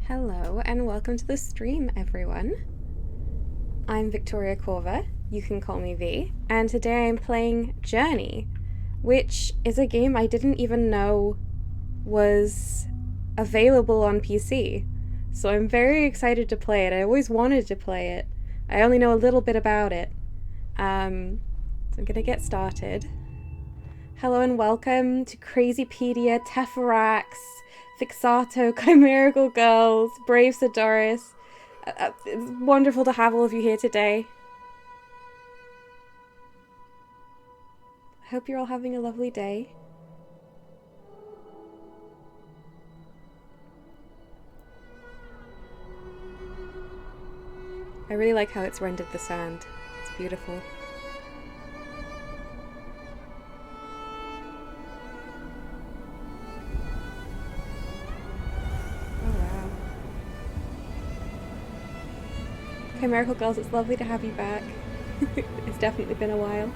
Hello and welcome to the stream, everyone. I'm Victoria Corva, you can call me V, and today I'm playing Journey, which is a game I didn't even know was available on PC. So I'm very excited to play it. I always wanted to play it. I only know a little bit about it. So I'm gonna get started. Hello and welcome to Crazypedia, Teferax, Fixato, Chimerical Girls, Brave Sidoris. It's wonderful to have all of you here today. I hope you're all having a lovely day. I really like how it's rendered the sand. It's beautiful. Oh wow. Chimerical Girls, it's lovely to have you back. It's definitely been a while.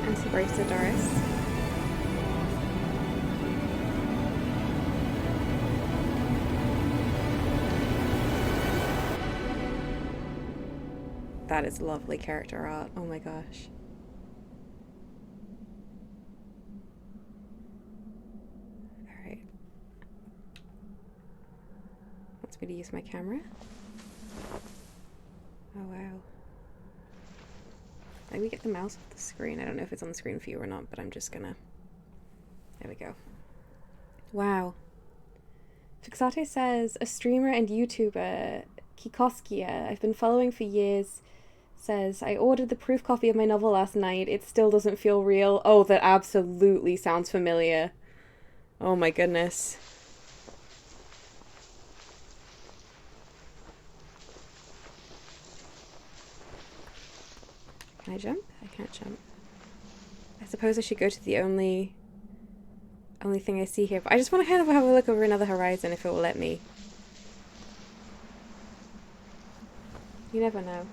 And to Brave Sidoris. That is lovely character art. Oh my gosh. Alright. Wants me to use my camera? Oh wow. Let me get the mouse off the screen. I don't know if it's on the screen for you or not, but I'm just gonna... There we go. Wow. Fixate says, a streamer and YouTuber, Kikoskia, I've been following for years, says, I ordered the proof copy of my novel last night. It still doesn't feel real. Oh, that absolutely sounds familiar. Oh my goodness. Can I jump? I can't jump. I suppose I should go to the only thing I see here. But I just want to kind of have a look over another horizon if it will let me. You never know.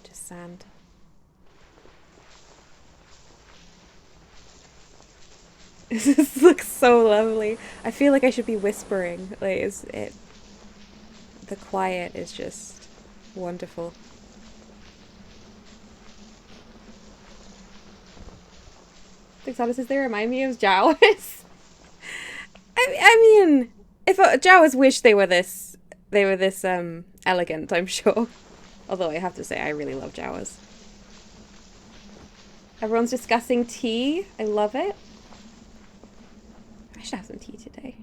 Just sand. This looks so lovely. I feel like I should be whispering. Like, the quiet is just wonderful. Fixata says they remind me of Jawas. I mean, if Jawas wish they were this elegant, I'm sure. Although I have to say, I really love Jawas. Everyone's discussing tea. I love it. I should have some tea today.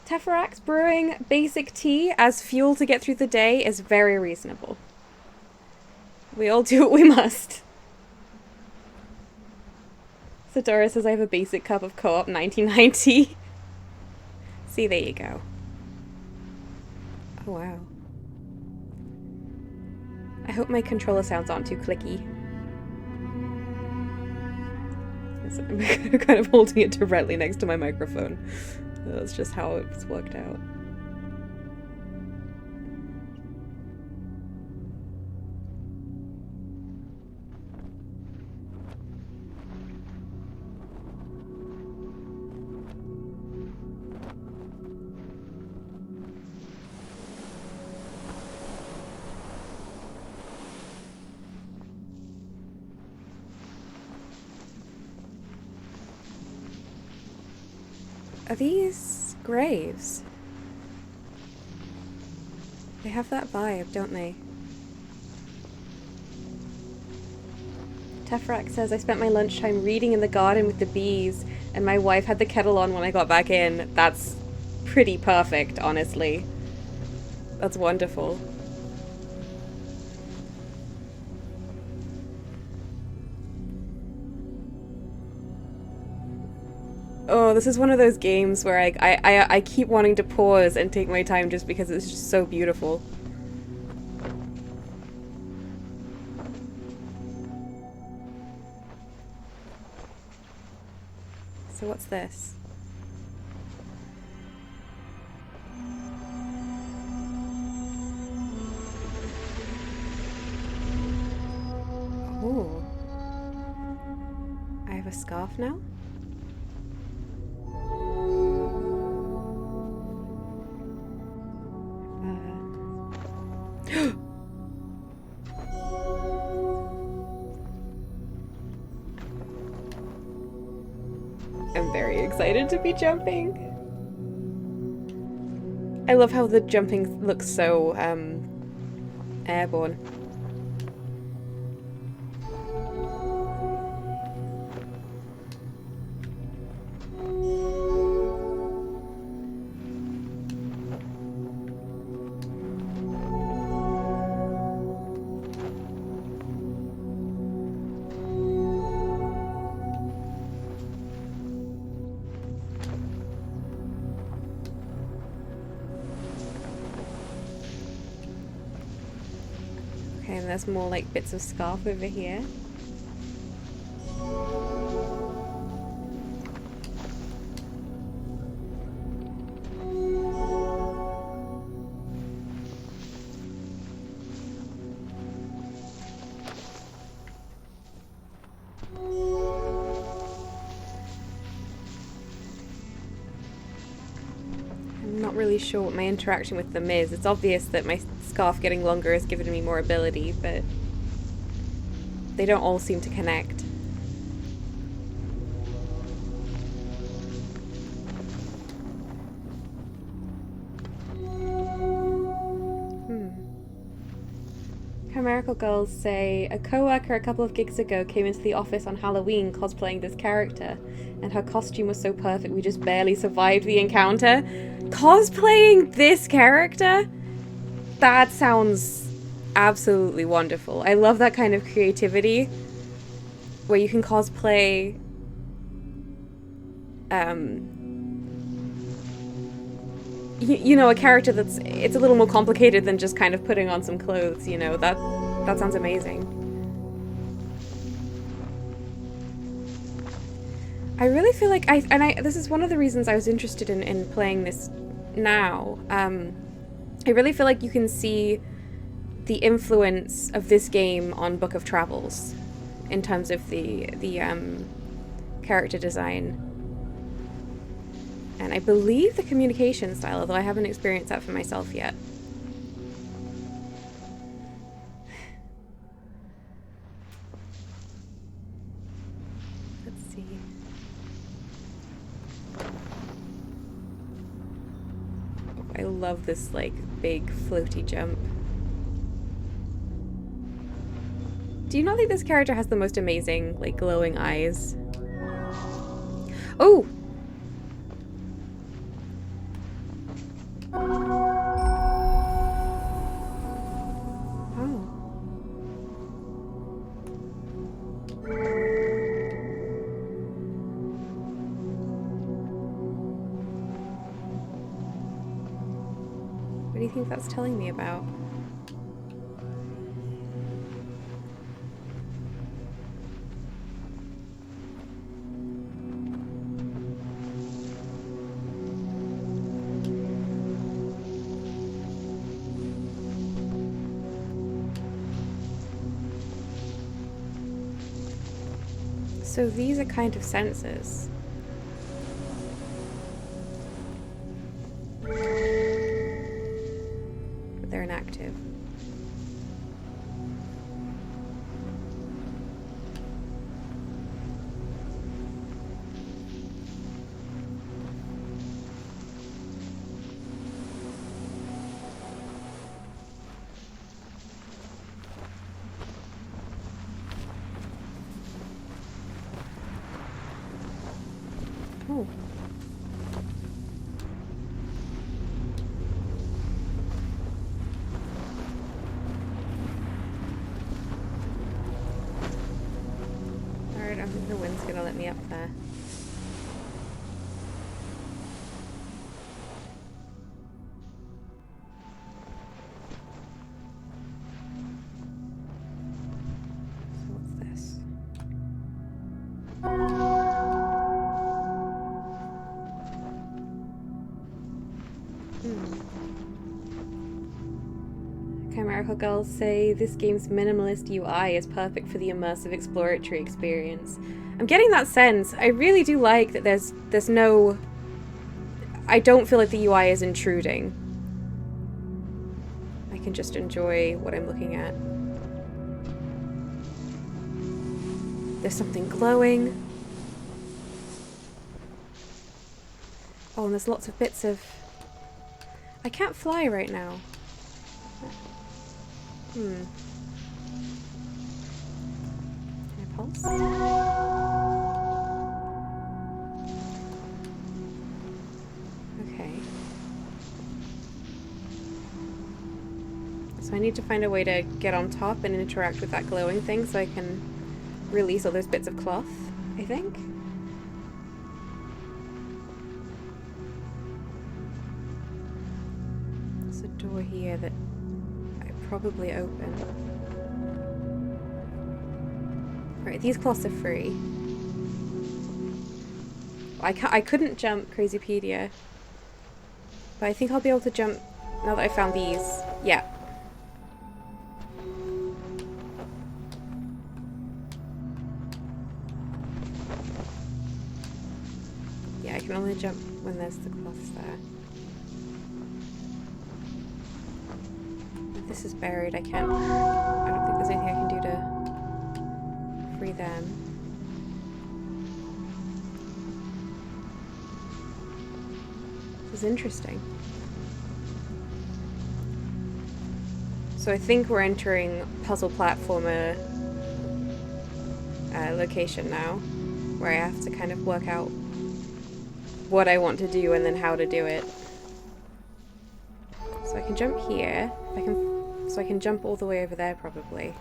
Teferax brewing basic tea as fuel to get through the day is very reasonable. We all do what we must. Sadora says I have a basic cup of Co-op 1990. See, there you go. Oh wow. I hope my controller sounds aren't too clicky. I'm kind of holding it directly next to my microphone. That's just how it's worked out. Are these graves? They have that vibe, don't they? Tefrak says, I spent my lunchtime reading in the garden with the bees, and my wife had the kettle on when I got back in. That's pretty perfect, honestly. That's wonderful. Oh, this is one of those games where I keep wanting to pause and take my time just because it's just so beautiful. So what's this? have a scarf now? I'm very excited to be jumping. I love how the jumping looks so airborne. Okay, and there's more like bits of scarf over here. I'm not really sure what my interaction with them is. It's obvious that my scarf getting longer has given me more ability, but they don't all seem to connect. Chimerical Girls say, a co-worker a couple of gigs ago came into the office on Halloween cosplaying this character, and her costume was so perfect we just barely survived the encounter. Cosplaying this character? That sounds absolutely wonderful. I love that kind of creativity where you can cosplay you know, a character it's a little more complicated than just kind of putting on some clothes, you know. That sounds amazing. I really feel like this is one of the reasons I was interested in playing this now. I really feel like you can see the influence of this game on Book of Travels in terms of the character design. And I believe the communication style, although I haven't experienced that for myself yet. Let's see. I love this, like, big floaty jump. Do you not think this character has the most amazing, like, glowing eyes? Oh! What do you think that's telling me about? So these are kind of sensors. But they're inactive. Oh. Alright, I think the wind's gonna let me up there. So what's this? Protocol girls say this game's minimalist UI is perfect for the immersive exploratory experience. I'm getting that sense. I really do like that there's no... I don't feel like the UI is intruding. I can just enjoy what I'm looking at. There's something glowing. Oh, and there's lots of bits of... I can't fly right now. Can I pulse? Okay. So I need to find a way to get on top and interact with that glowing thing so I can release all those bits of cloth, I think. There's a door here that I probably open. Right, these cloths are free. I couldn't jump Crazypedia, but I think I'll be able to jump now that I found these. Yeah. Yeah, I can only jump when there's the cloths there. If this is buried, I don't think there's anything I can do to free them. This is interesting. So I think we're entering puzzle platformer location now, where I have to kind of work out what I want to do and then how to do it. So I can jump here. So I can jump all the way over there probably.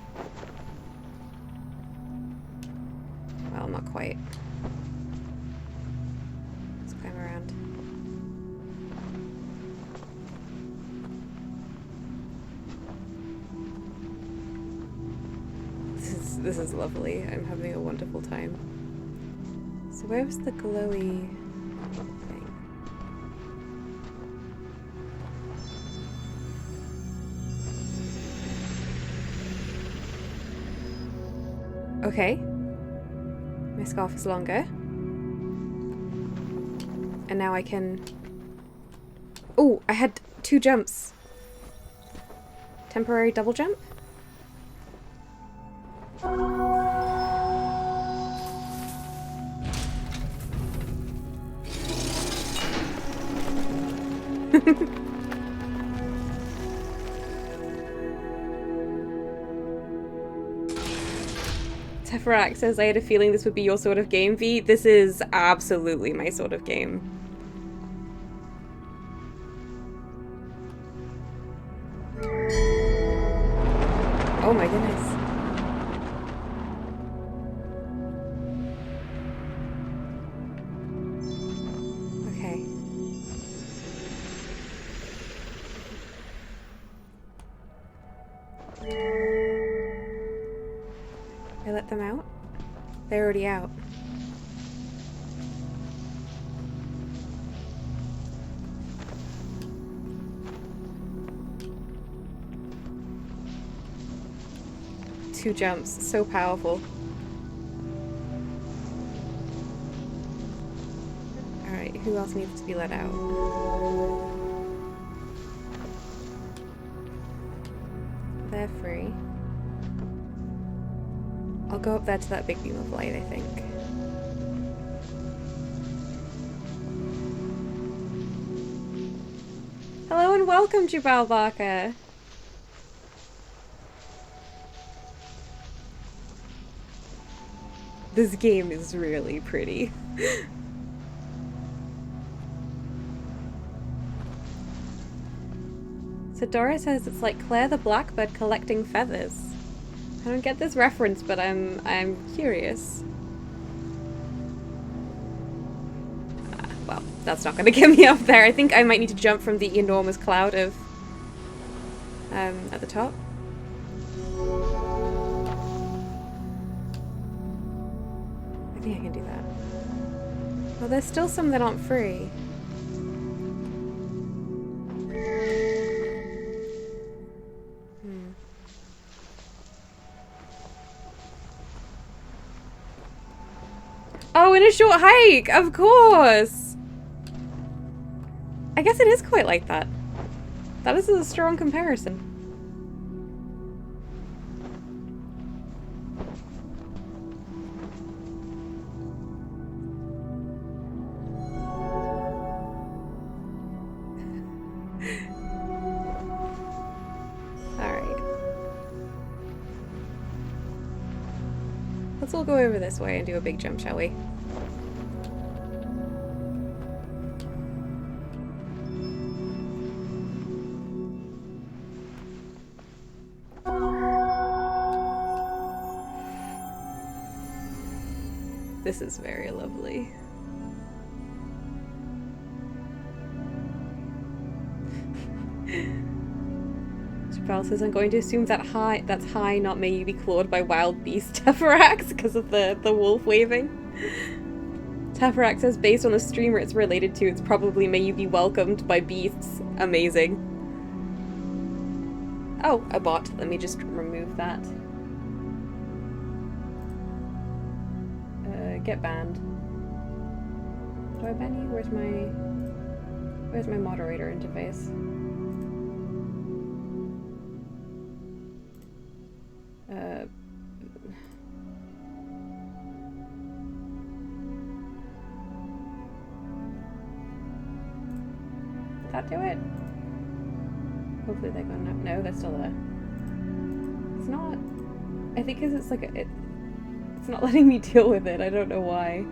Well, not quite. Let's climb around. This is lovely. I'm having a wonderful time. So where was the glowy thing? Okay. My scarf is longer. And now I can... Oh, I had 2 jumps. Temporary double jump? Teferac says, I had a feeling this would be your sort of game, V. This is absolutely my sort of game. Oh my goodness. Okay. I let them out? They're already out. Two jumps, so powerful. Alright, who else needs to be let out? They're free. I'll go up there to that big beam of light, I think. Hello and welcome, Jubal Barker! This game is really pretty. So Dora says it's like Claire the Blackbird collecting feathers. I don't get this reference, but I'm curious. Well, that's not gonna get me up there. I think I might need to jump from the enormous cloud of at the top. I think I can do that. Well, there's still some that aren't free. Oh, in a short hike, of course. I guess it is quite like that. That is a strong comparison. Let's all go over this way and do a big jump, shall we? This is very lovely. Chappelle says, I'm going to assume that's high, not may you be clawed by wild beast Teferax because of the wolf waving. Teferax says, based on the streamer it's related to, it's probably may you be welcomed by beasts. Amazing. Oh, a bot. Let me just remove that. Get banned. Do I ban you? Where's my moderator interface? Did that do it? Hopefully they're gone now. No, they're still there. It's not. I think because it's like it's not letting me deal with it. I don't know why.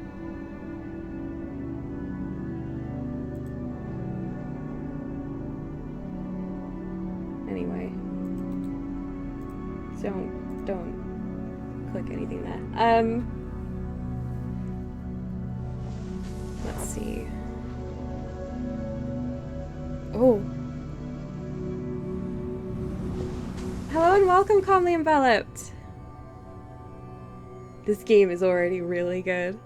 Anyway. Don't click anything there. Let's see. Oh. Hello and welcome, Calmly Enveloped. This game is already really good.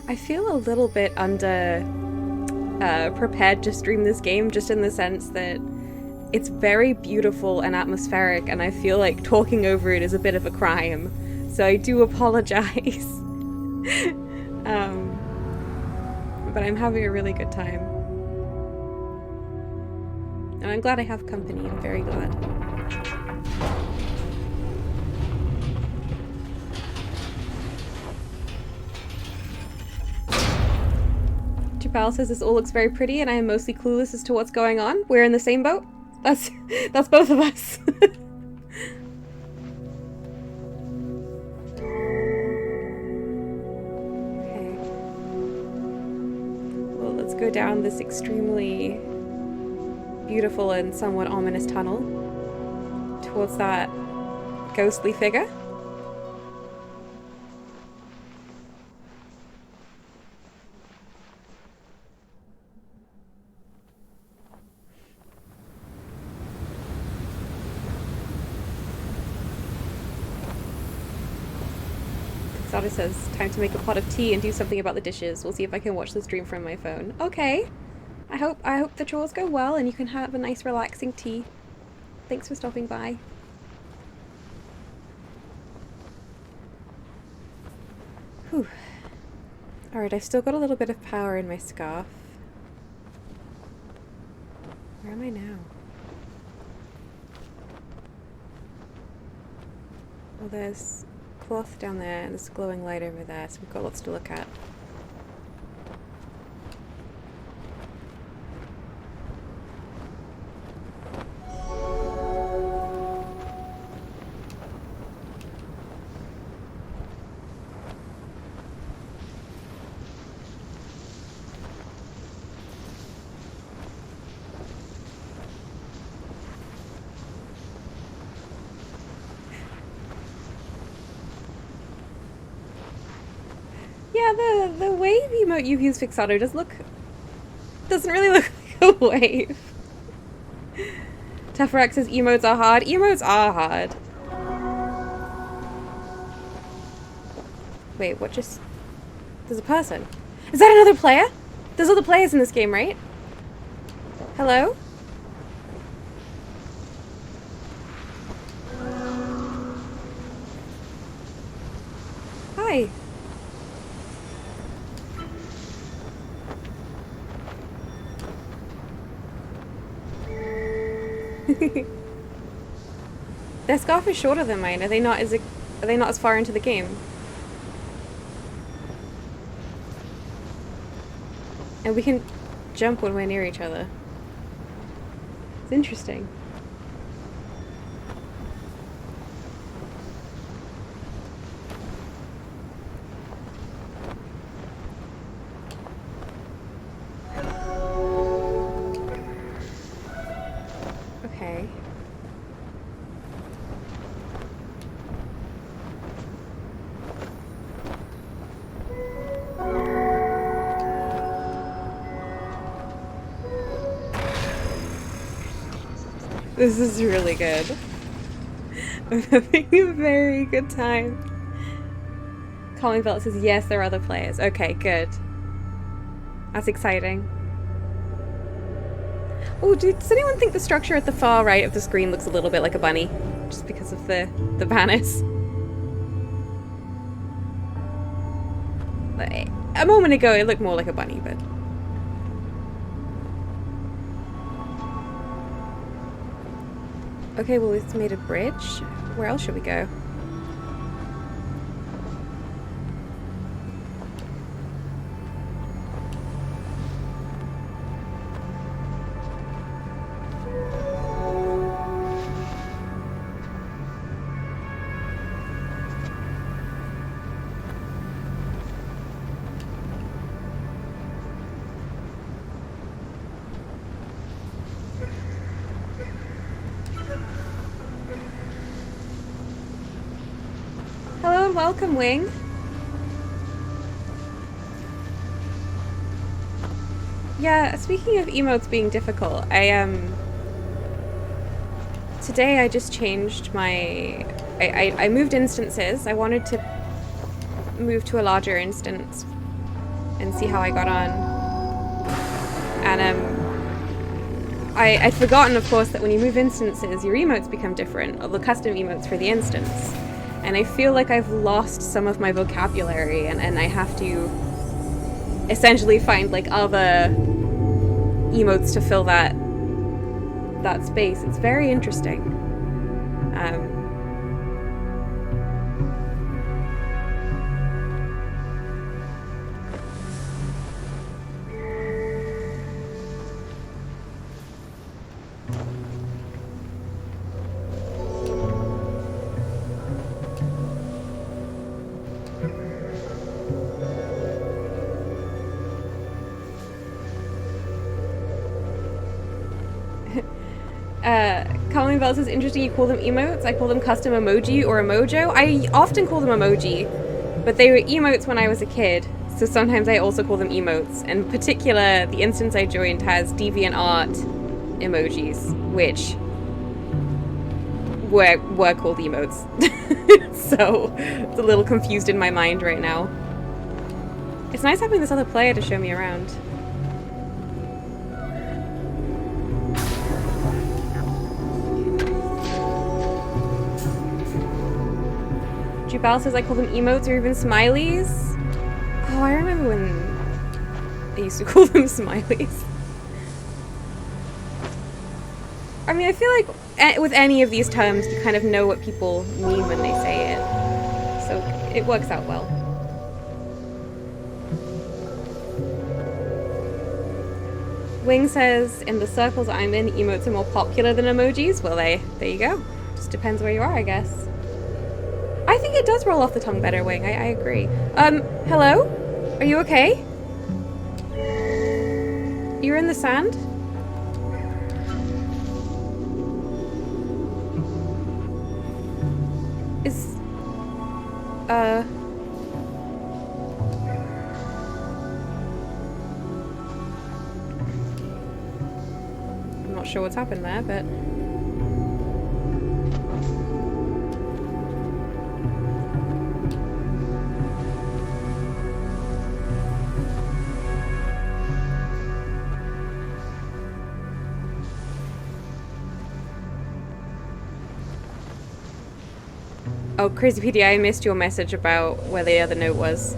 I feel a little bit under prepared to stream this game, just in the sense that it's very beautiful and atmospheric, and I feel like talking over it is a bit of a crime. So I do apologize. But I'm having a really good time. And I'm glad I have company. I'm very glad. Chappelle says this all looks very pretty and I am mostly clueless as to what's going on. We're in the same boat. That's both of us. Okay. Well, let's go down this extremely beautiful and somewhat ominous tunnel towards that ghostly figure. Sada says, time to make a pot of tea and do something about the dishes. We'll see if I can watch the stream from my phone. Okay. I hope the chores go well and you can have a nice relaxing tea. Thanks for stopping by. Whew. Alright, I've still got a little bit of power in my scarf. Where am I now? Well, there's cloth down there and there's a glowing light over there, so we've got lots to look at. Yeah, the wave emote you've used, Fixato, doesn't really look like a wave. Teferax says emotes are hard. Emotes are hard. Wait, what just... There's a person. Is that another player? There's other players in this game, right? Hello? Hi. Their scarf is shorter than mine. Are they not as far into the game? And we can jump when we're near each other. It's interesting. Okay. This is really good. I'm having a very good time. Calling Belt says, yes, there are other players. Okay, good. That's exciting. Oh, does anyone think the structure at the far right of the screen looks a little bit like a bunny? Just because of the banners. A moment ago, it looked more like a bunny, but... Okay, well, it's made a bridge. Where else should we go? Hello and welcome, Wing. Yeah, speaking of emotes being difficult, today I just changed my... I moved instances. I wanted to move to a larger instance and see how I got on. And I'd forgotten, of course, that when you move instances, your emotes become different, or the custom emotes for the instance. And I feel like I've lost some of my vocabulary, and I have to essentially find like other emotes to fill that space. It's very interesting. Colleen Bell says, interesting you call them emotes. I call them custom emoji or emojo. I often call them emoji, but they were emotes when I was a kid, so sometimes I also call them emotes. And in particular, the instance I joined has DeviantArt emojis, which were called emotes. So it's a little confused in my mind right now. It's nice having this other player to show me around. Jubal says I call them emotes or even smileys. Oh, I remember when I used to call them smileys. I mean, I feel like with any of these terms, you kind of know what people mean when they say it. So it works out well. Wing says, in the circles I'm in, emotes are more popular than emojis. Well, there you go. Just depends where you are, I guess. I think it does roll off the tongue better, Wing. I agree. Hello? Are you okay? You're in the sand? sure what's happened there, but... Oh, CrazyPD, I missed your message about where the other note was.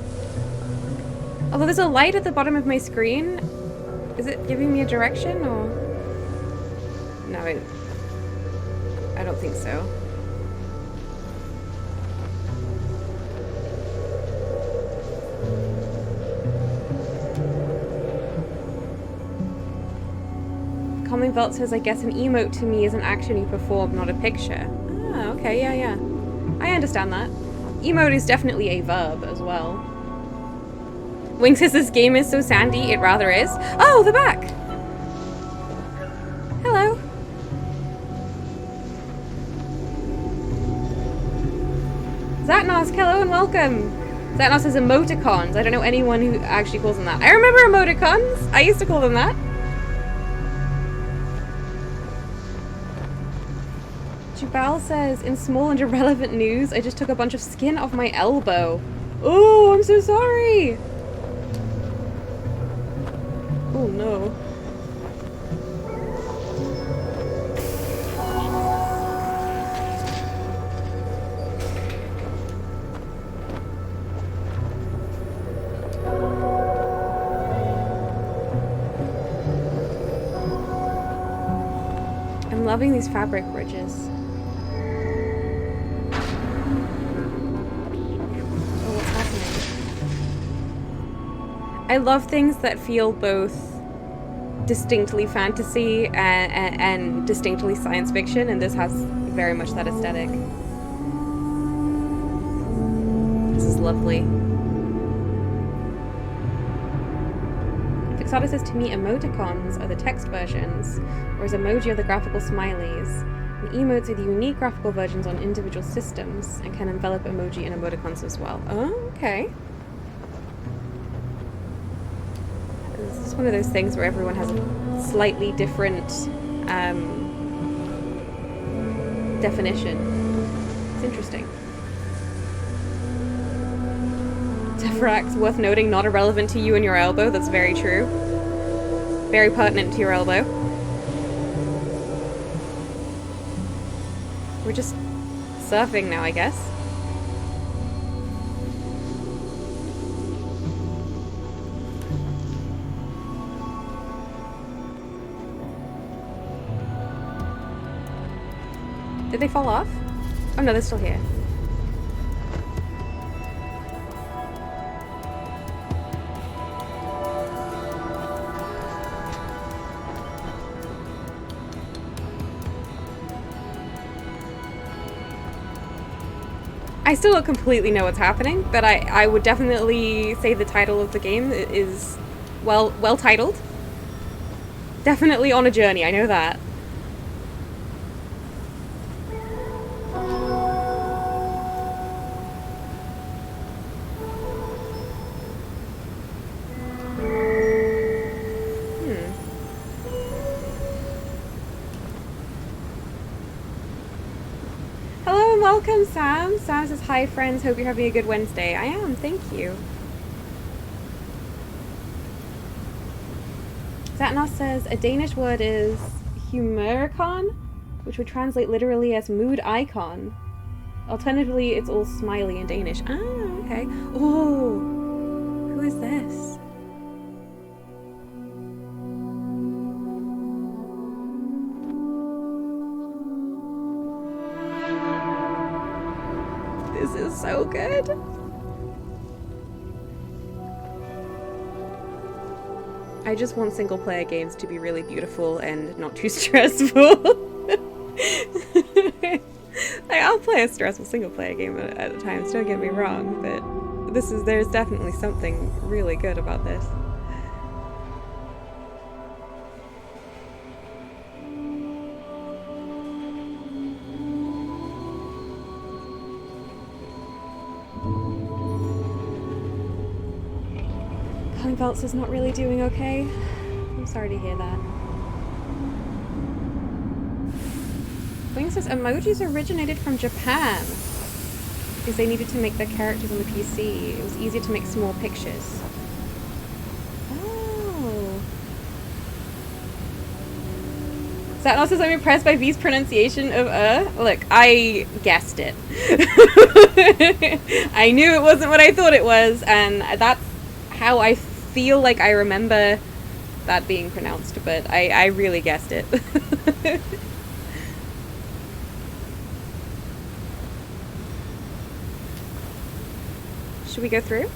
Although there's a light at the bottom of my screen. Is it giving me a direction, or...? No, I don't think so. Calming Velt says, I guess an emote to me is an action you perform, not a picture. Ah, okay, yeah. I understand that. Emote is definitely a verb as well. Wing says this game is so sandy, it rather is. Oh, they're back! Hello. Zatnos, hello and welcome. Zatnos says emoticons. I don't know anyone who actually calls them that. I remember emoticons. I used to call them that. Jubal says, in small and irrelevant news, I just took a bunch of skin off my elbow. Oh, I'm so sorry. Oh no. I'm loving these fabric bridges. I love things that feel both distinctly fantasy and distinctly science fiction, and this has very much that aesthetic. This is lovely. Fixata says, to me, emoticons are the text versions, whereas emoji are the graphical smileys. And emotes are the unique graphical versions on individual systems and can envelop emoji and emoticons as well. Oh, okay. This is one of those things where everyone has a slightly different definition. It's interesting. Tefrax, worth noting, not irrelevant to you and your elbow. That's very true. Very pertinent to your elbow. We're just surfing now, I guess. Did they fall off? Oh no, they're still here. I still don't completely know what's happening, but I would definitely say the title of the game is well titled. Definitely on a journey, I know that. Welcome, Sam. Sam says, hi, friends. Hope you're having a good Wednesday. I am. Thank you. Zatnos says, a Danish word is humøricon, which would translate literally as mood icon. Alternatively, it's all smiley in Danish. Ah, okay. Oh, who is this? This is so good. I just want single player games to be really beautiful and not too stressful. I'll play a stressful single player game at times, don't get me wrong, but there's definitely something really good about this. Belts is not really doing okay. I'm sorry to hear that. Wing says emojis originated from Japan because they needed to make their characters on the PC. It was easier to make small pictures. Oh. Satnal says, I'm impressed by V's pronunciation of Look, I guessed it. I knew it wasn't what I thought it was, and that's how I feel like I remember that being pronounced, but I really guessed it. Should we go through?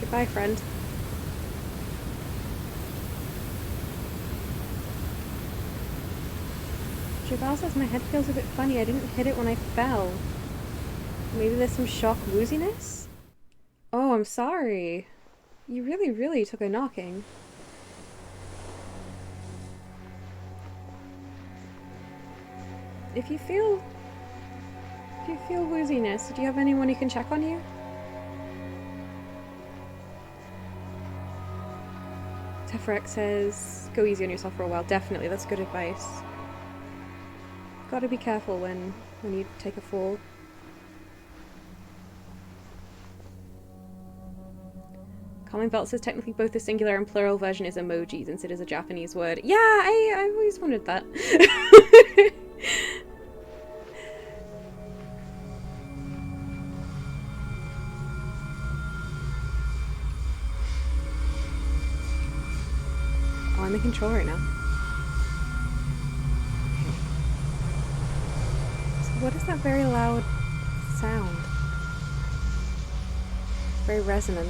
Goodbye, friend. Jabal says my head feels a bit funny. I didn't hit it when I fell. Maybe there's some shock wooziness? Oh, I'm sorry. You really, really took a knocking. If you feel wooziness, do you have anyone who can check on you? Tefrek says, go easy on yourself for a while. Definitely, that's good advice. Gotta be careful when you take a fall. Calming Belt says technically both the singular and plural version is emoji since it is a Japanese word. Yeah, I always wondered that. Oh, I'm in control right now. So what is that very loud sound? It's very resonant.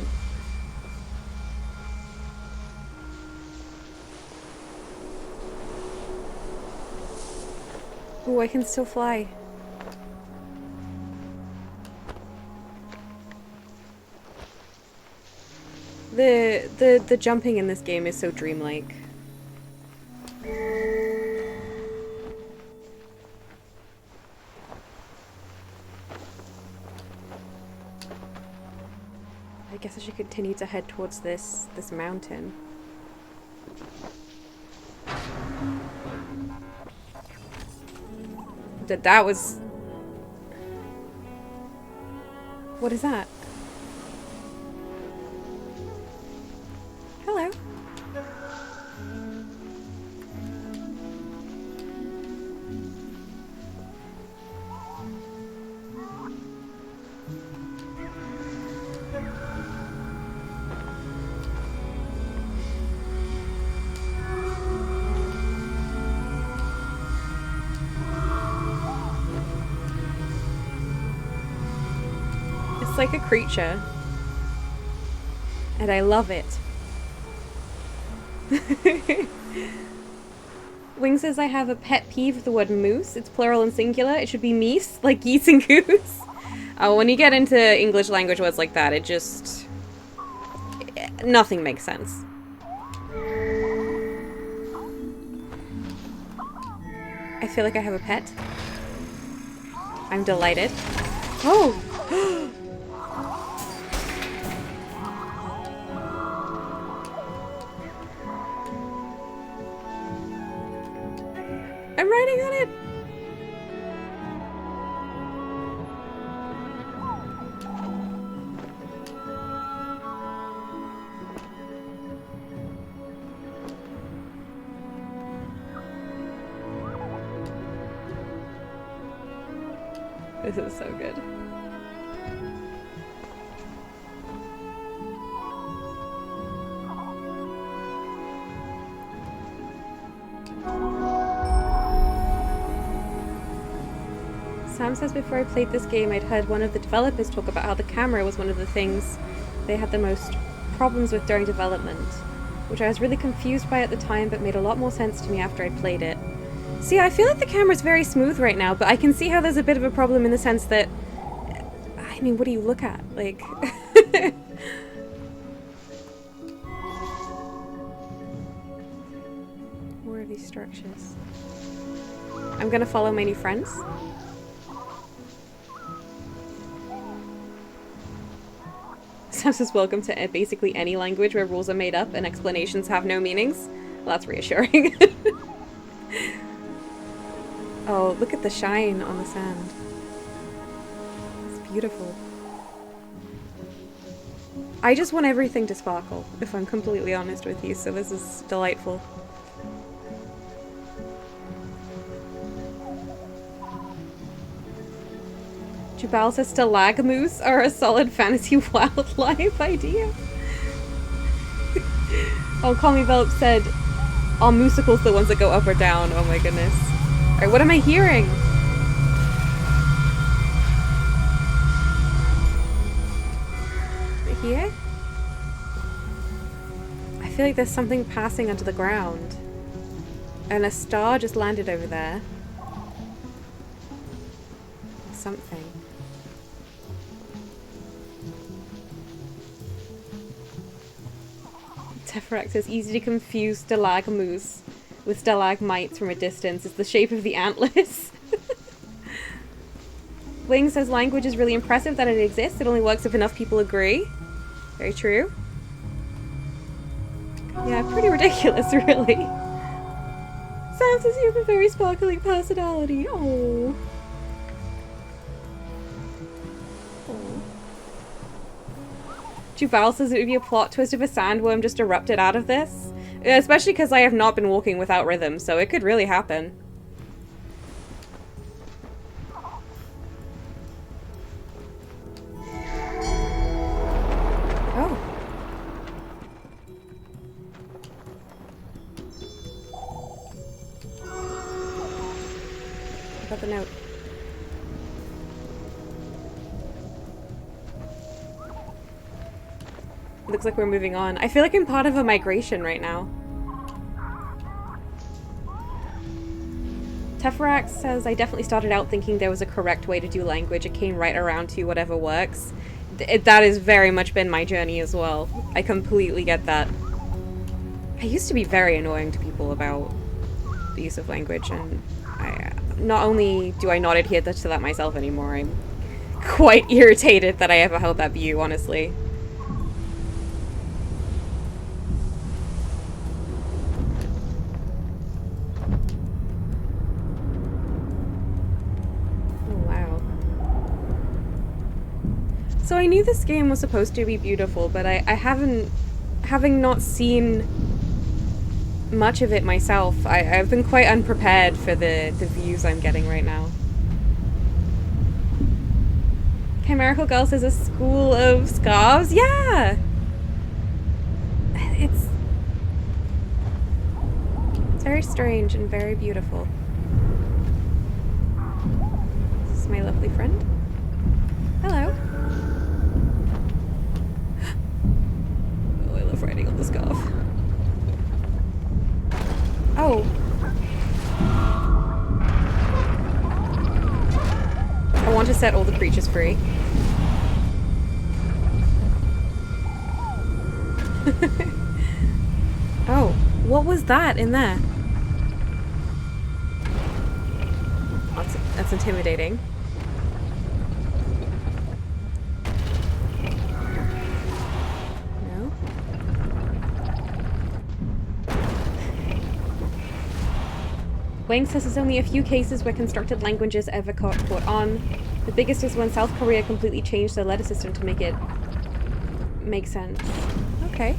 Oh, I can still fly. The jumping in this game is so dreamlike. I guess I should continue to head towards this mountain. That was... What is that? Hello. It's like a creature. And I love it. Wing says I have a pet peeve with the word moose. It's plural and singular. It should be meese, like geese and goose. Oh, when you get into English language words like that, it just... nothing makes sense. I feel like I have a pet. I'm delighted. Oh! I'm riding on it! This is so good. Sam says before I played this game, I'd heard one of the developers talk about how the camera was one of the things they had the most problems with during development, which I was really confused by at the time, but made a lot more sense to me after I'd played it. See, I feel like the camera's very smooth right now, but I can see how there's a bit of a problem in the sense that... I mean, what do you look at? Like... More of these structures. I'm gonna follow my new friends. Sam says welcome to basically any language where rules are made up and explanations have no meanings. Well, that's reassuring. Oh, look at the shine on the sand. It's beautiful. I just want everything to sparkle, if I'm completely honest with you, so this is delightful. Jubal says stalagmoose are a solid fantasy wildlife idea. Oh, Call Me Velp said, are musicals the ones that go up or down? Oh my goodness. Alright, what am I hearing? Here? I feel like there's something passing under the ground. And a star just landed over there. Something. Teferax is easy to confuse stalagmoose with stalagmites from a distance. It's the shape of the antlers. Wing says language is really impressive that it exists. It only works if enough people agree. Very true. Yeah, pretty ridiculous, really. Sam says you have a very sparkling personality. Oh. Jubal says it would be a plot twist if a sandworm just erupted out of this. Especially because I have not been walking without rhythm, so it could really happen. Oh. I got the note. Looks like we're moving on. I feel like I'm part of a migration right now. Teferax says, I definitely started out thinking there was a correct way to do language. It came right around to whatever works. That has very much been my journey as well. I completely get that. I used to be very annoying to people about the use of language, and not only do I not adhere to that myself anymore, I'm quite irritated that I ever held that view, honestly. So I knew this game was supposed to be beautiful, but I haven't, having not seen much of it myself, I've been quite unprepared for the views I'm getting right now. Chimerical Girl says a school of scarves? Yeah! It's very strange and very beautiful. This is my lovely friend. Hello. Riding on the scarf. Oh. I want to set all the creatures free. Oh, what was that in there? That's intimidating. Wang says there's only a few cases where constructed languages ever caught on. The biggest is when South Korea completely changed their letter system to make it make sense. Okay.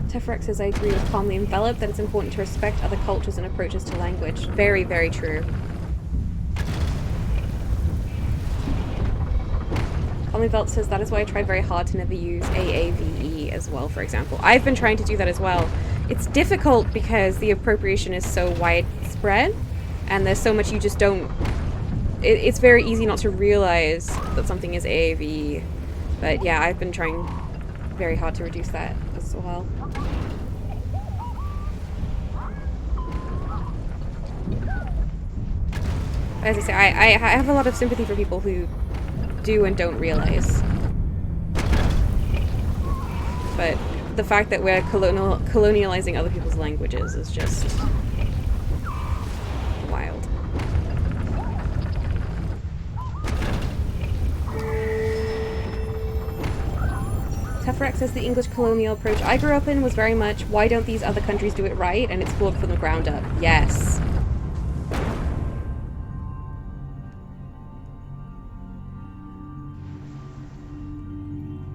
Teferax says I agree with Calmly Enveloped that it's important to respect other cultures and approaches to language. Very, very true. Calmly Enveloped says that is why I tried very hard to never use AAVE as well, for example. I've been trying to do that as well. It's difficult because the appropriation is so widespread and there's so much you just don't... It's very easy not to realize that something is AAVE. But yeah, I've been trying very hard to reduce that as well. As I say, I have a lot of sympathy for people who do and don't realize. But the fact that we're colonializing other people's languages is just wild. Freck says the English colonial approach I grew up in was very much, why don't these other countries do it right? And it's flawed from the ground up. Yes.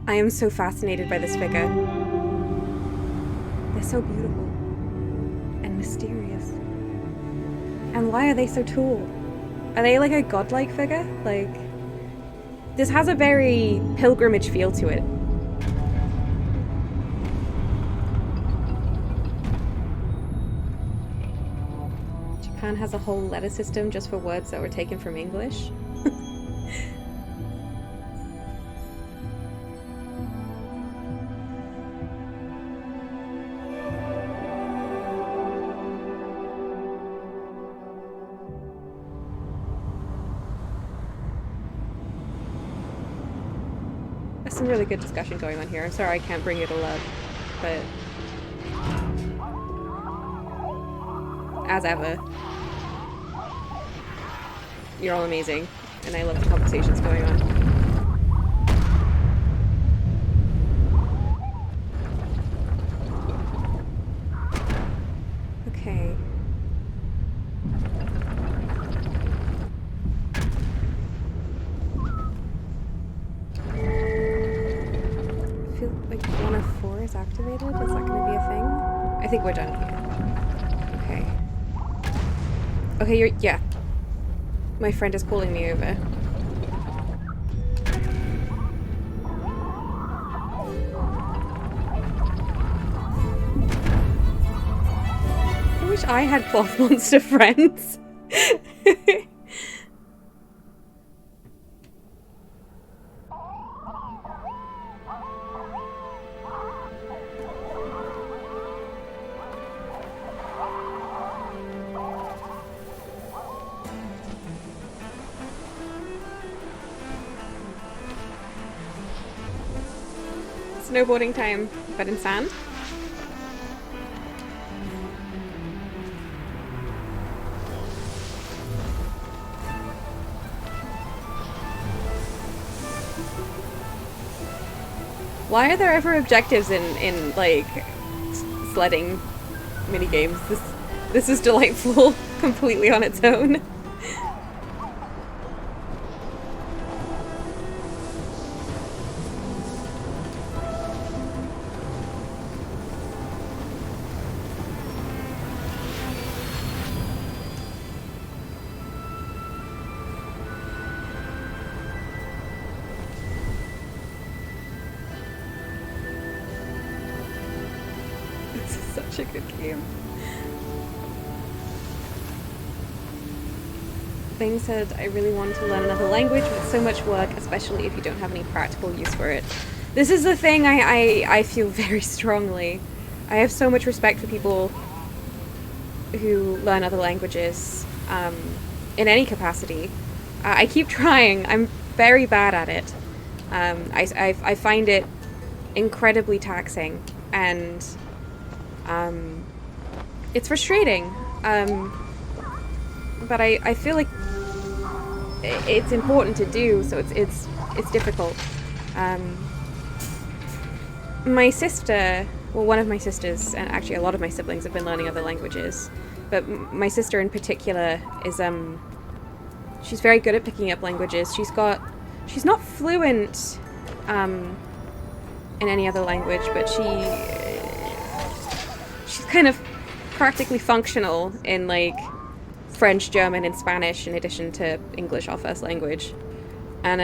I am so fascinated by this figure. They're so beautiful and mysterious. And why are they so tall? Are they like a godlike figure? Like, this has a very pilgrimage feel to it. Japan has a whole letter system just for words that were taken from English. There's some really good discussion going on here. I'm sorry I can't bring it all up, but as ever, you're all amazing, and I love the conversations going on. Okay. I feel like 1 of 4 is activated. Is that going to be a thing? I think we're done here. Okay. Okay, yeah. My friend is calling me over. I wish I had cloth monster friends. Snowboarding time, but in sand. Why are there ever objectives in like sledding minigames? This is delightful, completely on its own. Such a good game. Thing said, I really wanted to learn another language, but it's so much work, especially if you don't have any practical use for it. This is the thing I feel very strongly. I have so much respect for people who learn other languages in any capacity. I keep trying. I'm very bad at it. I find it incredibly taxing, and it's frustrating, but I feel like it's important to do, so it's difficult. My sister, well, one of my sisters, and actually a lot of my siblings have been learning other languages, but my sister in particular is she's very good at picking up languages. She's not fluent in any other language, but she's kind of practically functional in like French, German, and Spanish in addition to English, our first language. And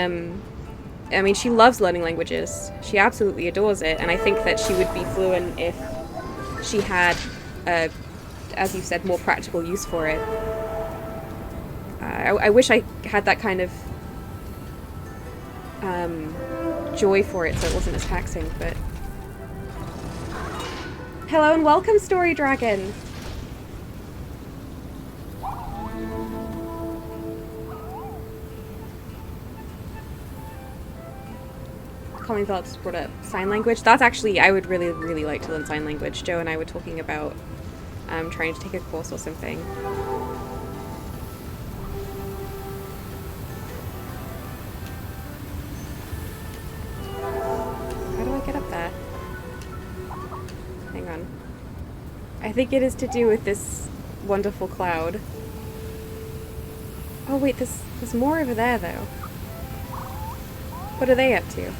I mean, she loves learning languages. She absolutely adores it, and I think that she would be fluent if she had, as you said, more practical use for it. I wish I had that kind of joy for it, so it wasn't as taxing, but... Hello and welcome, Story Dragon! Colin Phillips brought up sign language. That's actually, I would really, really like to learn sign language. Joe and I were talking about trying to take a course or something. How do I get up there? I think it is to do with this wonderful cloud. Oh wait, there's more over there though. What are they up to?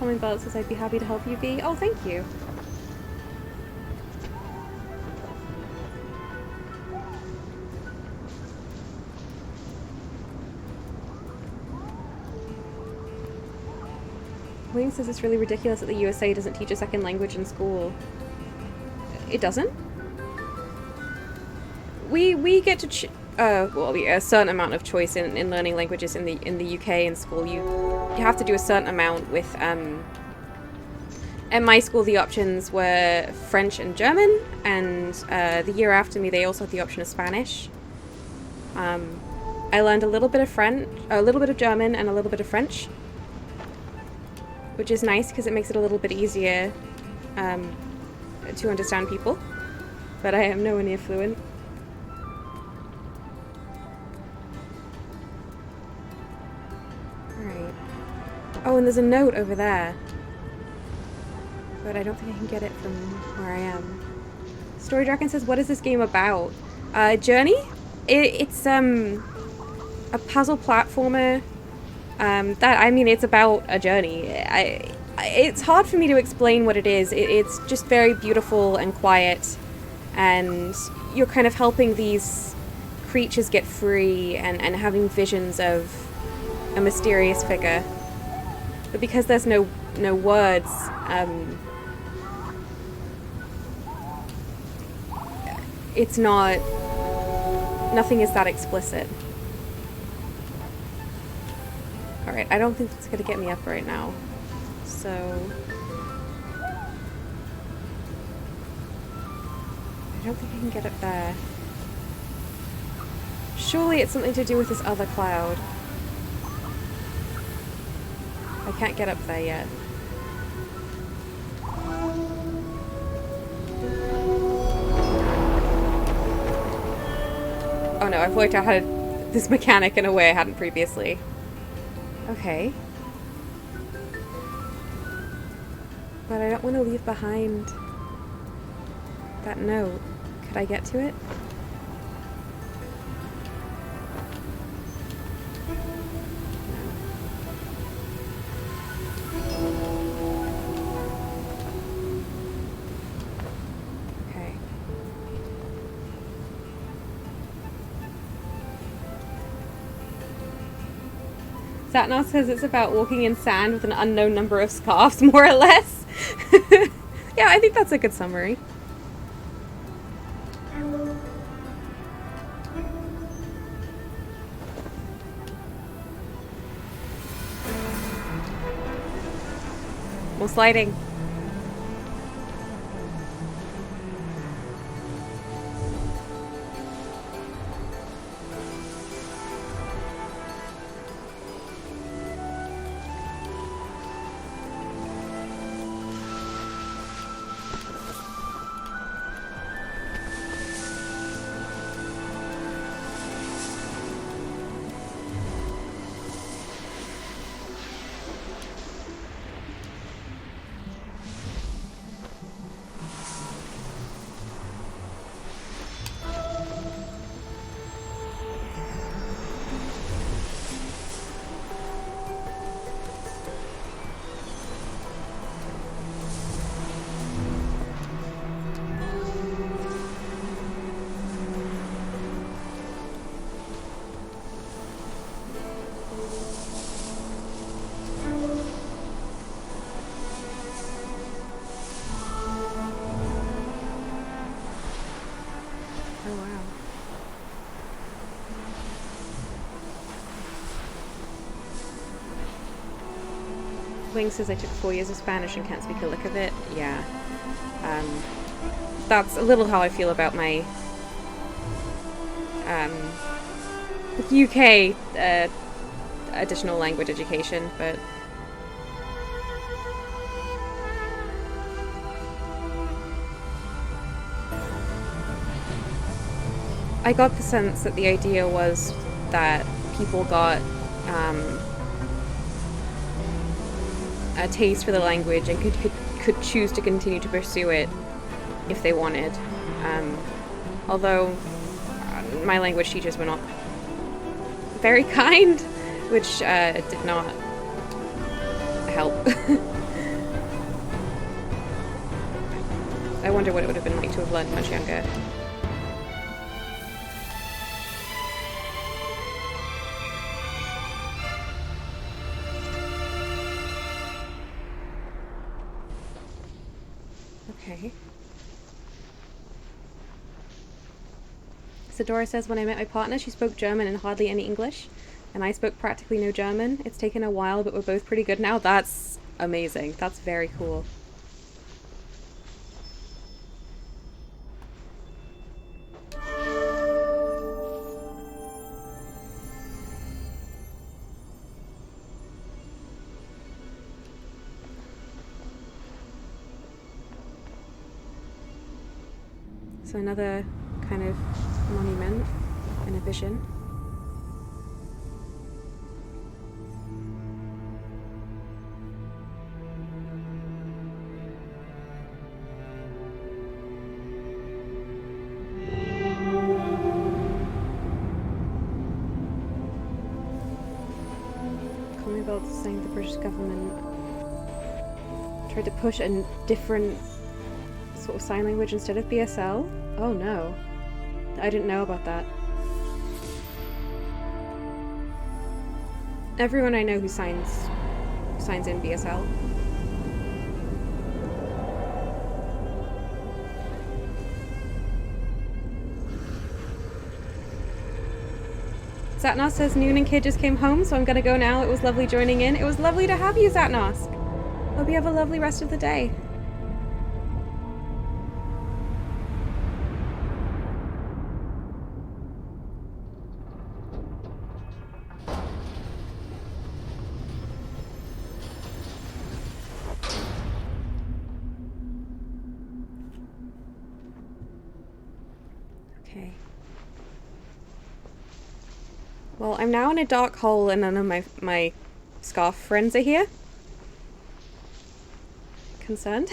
Calming Belt says I'd be happy to help you, V. Oh, thank you. William says it's really ridiculous that the USA doesn't teach a second language in school. It doesn't? We get to well, a certain amount of choice in learning languages in the UK in school. You have to do a certain amount with at my school the options were French and German, and the year after me they also had the option of Spanish. I learned a little bit of French, a little bit of German, and a little bit of French, which is nice because it makes it a little bit easier to understand people. But I am nowhere near fluent. Alright. Oh, and there's a note over there. But I don't think I can get it from where I am. Story Dragon says, what is this game about? Journey? It's a puzzle platformer. It's about a journey. It's hard for me to explain what it is. It's just very beautiful and quiet, and you're kind of helping these creatures get free and having visions of a mysterious figure. But because there's no words, it's not... nothing is that explicit. Alright, I don't think it's gonna get me up right now. So... I don't think I can get up there. Surely it's something to do with this other cloud. I can't get up there yet. Oh no, I've worked out how to... this mechanic in a way I hadn't previously. Okay. But I don't want to leave behind that note. Could I get to it? Okay. Satnav says it's about walking in sand with an unknown number of scarves, more or less. Yeah, I think that's a good summary. More sliding. Wing says I took 4 years of Spanish and can't speak a lick of it. Yeah. That's a little how I feel about my UK additional language education, but I got the sense that the idea was that people got a taste for the language and could choose to continue to pursue it if they wanted. Although my language teachers were not very kind, which did not help. I wonder what it would have been like to have learned much younger. Okay. Sadora says, when I met my partner, she spoke German and hardly any English, and I spoke practically no German. It's taken a while, but we're both pretty good now. That's amazing. That's very cool. So another kind of monument in a vision. Commonwealth saying the British government tried to push a different sort of sign language instead of BSL? Oh no. I didn't know about that. Everyone I know who signs in BSL. Zatnos says Noon and Kid just came home, so I'm gonna go now. It was lovely joining in. It was lovely to have you, Zatnos. Hope you have a lovely rest of the day. Okay. Well, I'm now in a dark hole and none of my scarf friends are here. Concerned?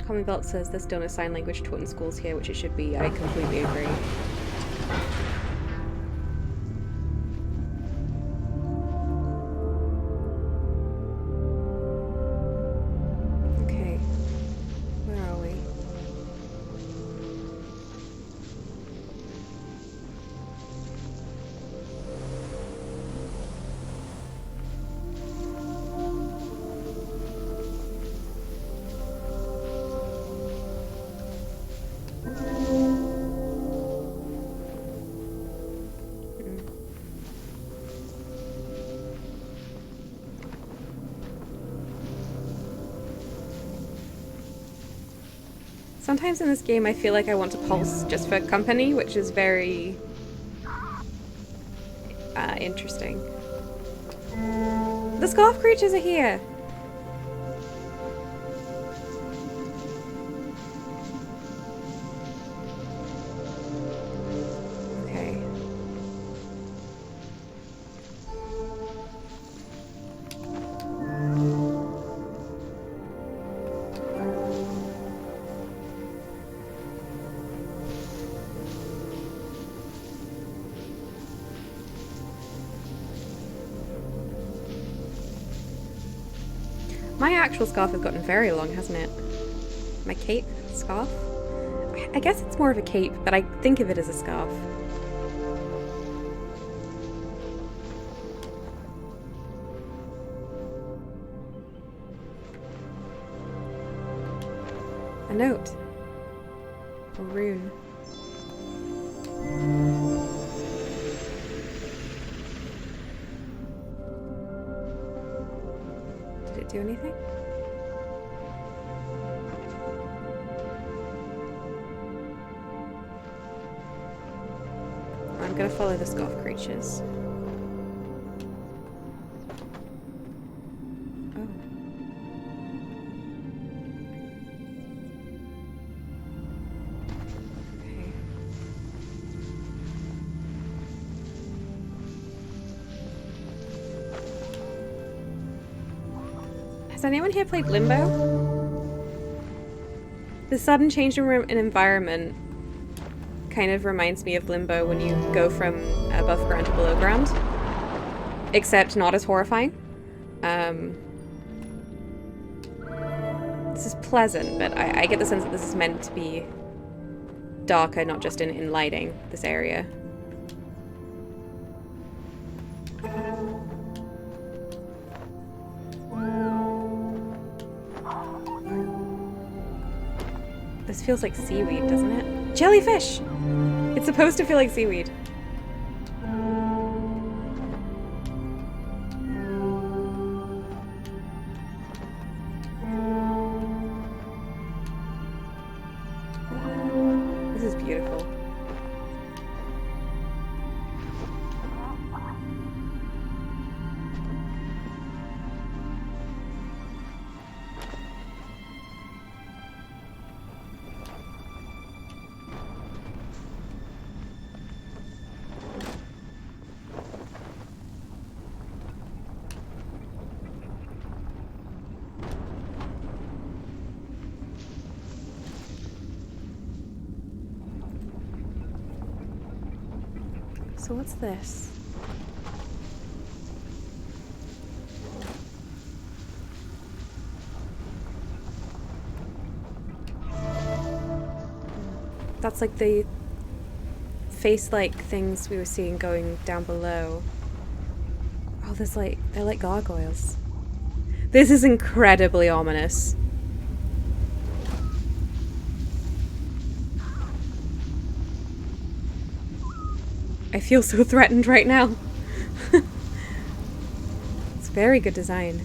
Commonwealth says there's still no sign language taught in schools here, which it should be. I completely agree. Okay. Where are we? Sometimes in this game I feel like I want to pulse just for company, which is very interesting. The scarf creatures are here! Okay. My actual scarf has gotten very long, hasn't it? My cape scarf? I guess it's more of a cape, but I think of it as a scarf. A note. A rune. Did it do anything? I'm gonna follow the scarf creatures. Oh. Has anyone here played Limbo? The sudden change in environment kind of reminds me of Limbo when you go from above ground to below ground. Except not as horrifying. This is pleasant, but I get the sense that this is meant to be darker, not just in lighting, this area. This feels like seaweed, doesn't it? Jellyfish! It's supposed to feel like seaweed. This is beautiful. So what's this? That's like the face-like things we were seeing going down below. Oh, there's like, they're like gargoyles. This is incredibly ominous. I feel so threatened right now. It's very good design.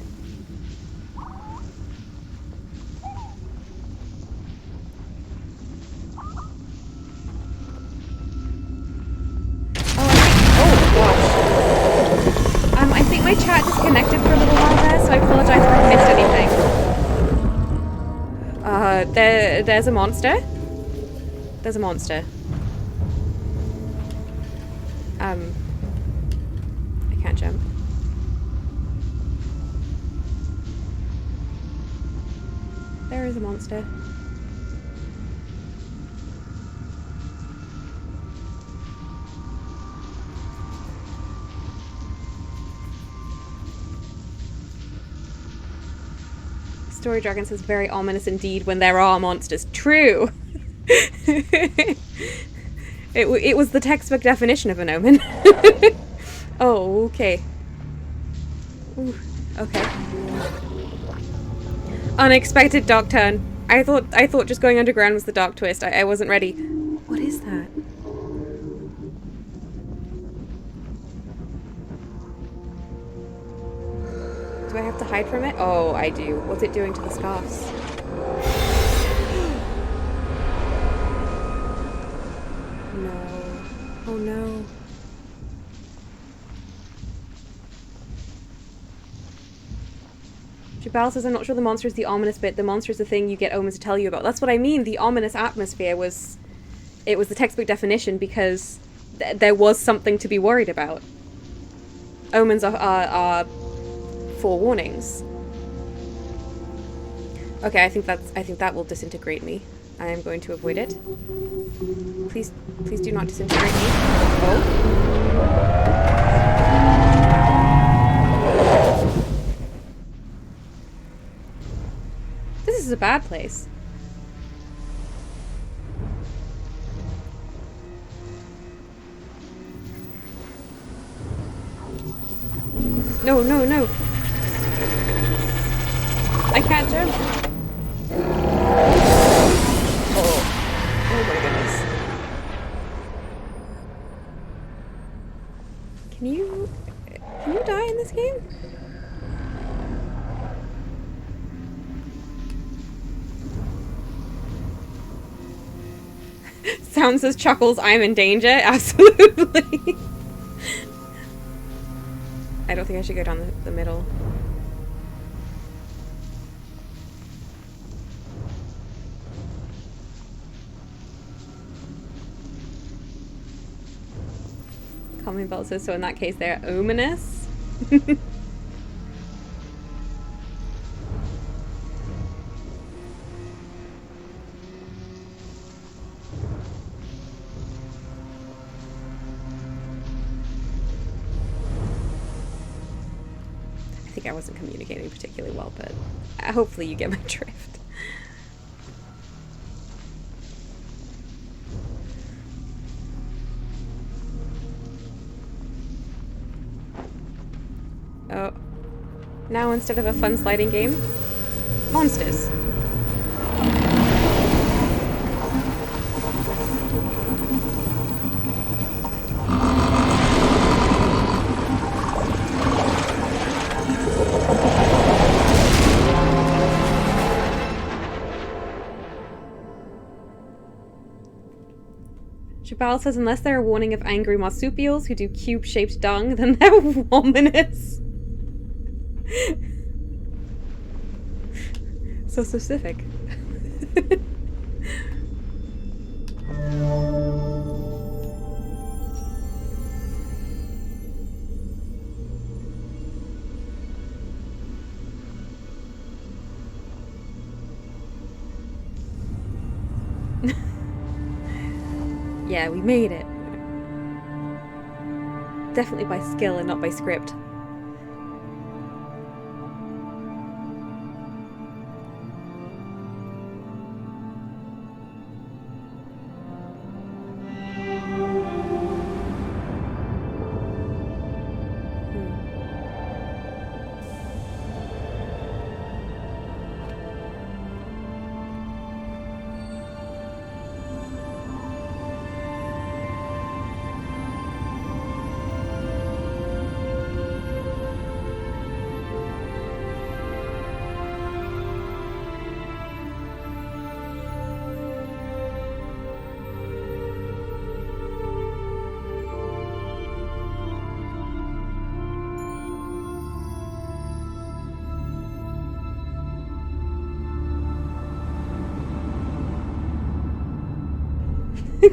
I think my chat disconnected for a little while there, so I apologize if I missed anything. There's a monster. There's a monster. I can't jump. There is a monster. Story Dragon says very ominous indeed when there are monsters. True! It was the textbook definition of an omen. Oh, okay. Ooh, okay. Unexpected dark turn. I thought just going underground was the dark twist. I wasn't ready. What is that? Do I have to hide from it? Oh, I do. What's it doing to the scarves? Oh no. Jabal says, I'm not sure the monster is the ominous bit. The monster is the thing you get omens to tell you about. That's what I mean. The ominous atmosphere was... It was the textbook definition because there was something to be worried about. Omens are forewarnings. Okay, I think that will disintegrate me. I am going to avoid it. Please do not disintegrate me. Oh. This is a bad place. No, no, no. I can't jump. Oh my goodness. Can you die in this game? Sound says chuckles, I'm in danger. Absolutely. I don't think I should go down the middle. Calming Bell says, so in that case they're ominous? Like, I wasn't communicating particularly well, but hopefully you get my drift. Oh. Now instead of a fun sliding game, monsters. Jabal says unless they're a warning of angry marsupials who do cube-shaped dung, then they're ominous. So specific. Yeah, we made it. Definitely by skill and not by script.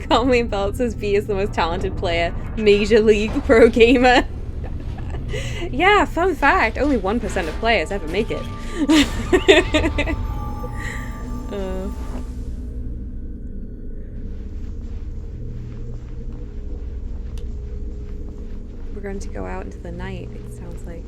Colleen Belt says B is the most talented player. Major League Pro Gamer. Yeah, fun fact. Only 1% of players ever make it. We're going to go out into the night, it sounds like.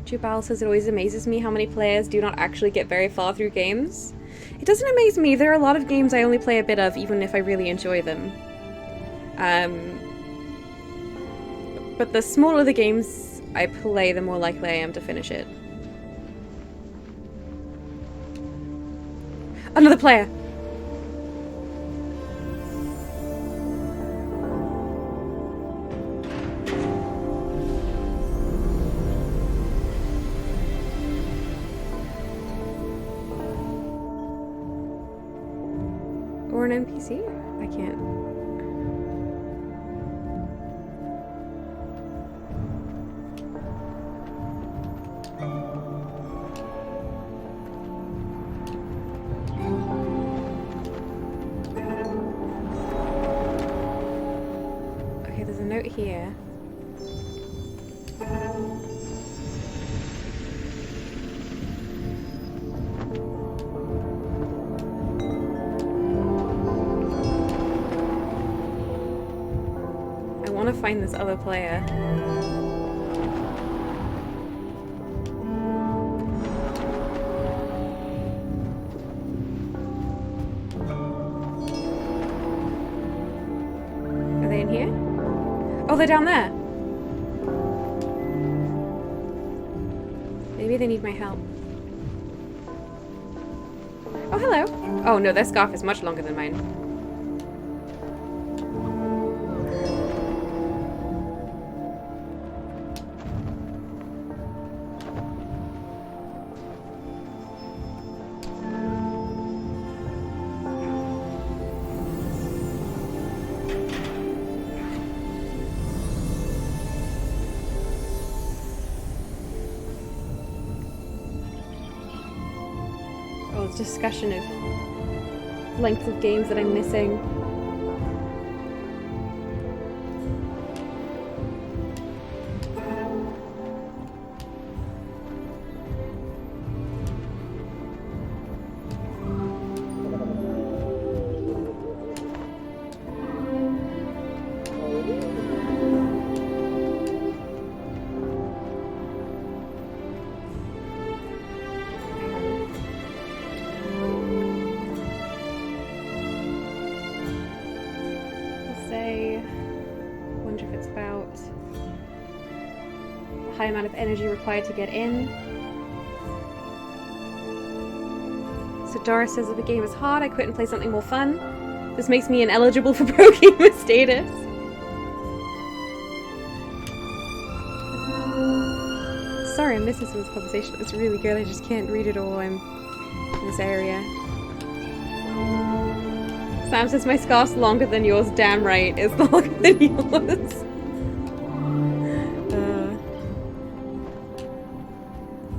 Jubal says it always amazes me how many players do not actually get very far through games. It doesn't amaze me. There are a lot of games I only play a bit of, even if I really enjoy them. But the smaller the games I play, the more likely I am to finish it. Another player! Or an NPC? I can't. Okay, there's a note here. I want to find this other player. Are they in here? Oh, they're down there. Maybe they need my help. Oh, hello. Oh no, their scarf is much longer than mine. Discussion of lengths of games that I'm missing. high amount of energy required to get in. So Doris says if a game is hard, I quit and play something more fun. This makes me ineligible for pro gamer status. Sorry, I'm missing some of this conversation. It's really good. I just can't read it all. I'm in this area. Sam says my scarf's longer than yours. Damn right, it's longer than yours.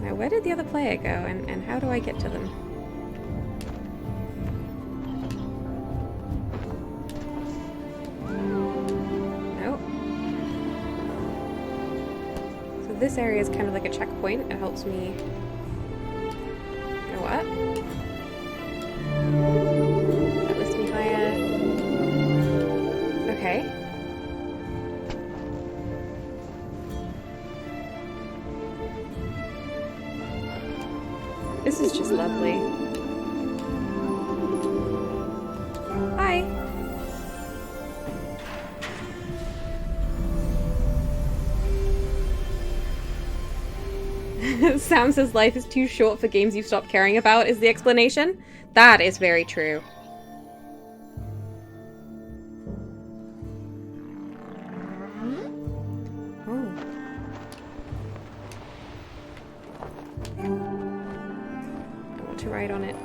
Now, where did the other player go, and how do I get to them? Nope. So this area is kind of like a checkpoint. It helps me go up. That lifts me higher. Okay. This is just lovely. Hi. Sam says life is too short for games you've stopped caring about is the explanation. That is very true. To ride on it.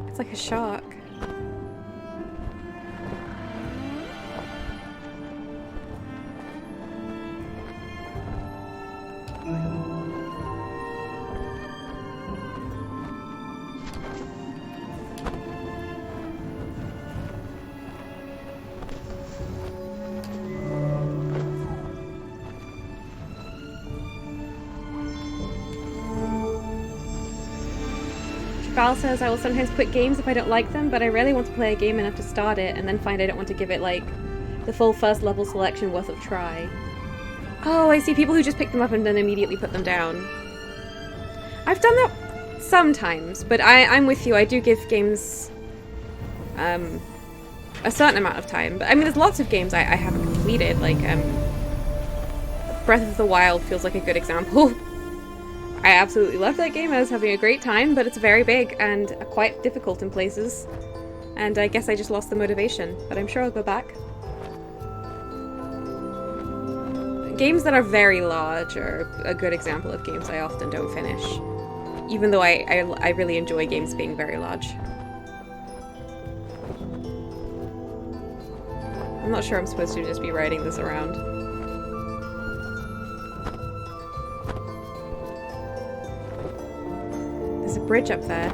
It's like a shark. Val says I will sometimes quit games if I don't like them, but I rarely want to play a game enough to start it and then find I don't want to give it, like, the full first level selection worth of try. Oh, I see people who just pick them up and then immediately put them down. I've done that sometimes, but I'm with you. I do give games a certain amount of time. But I mean, there's lots of games I haven't completed, like Breath of the Wild feels like a good example. I absolutely loved that game. I was having a great time, but it's very big and quite difficult in places. And I guess I just lost the motivation, but I'm sure I'll go back. Games that are very large are a good example of games I often don't finish. Even though I really enjoy games being very large. I'm not sure I'm supposed to just be riding this around. There's a bridge up there.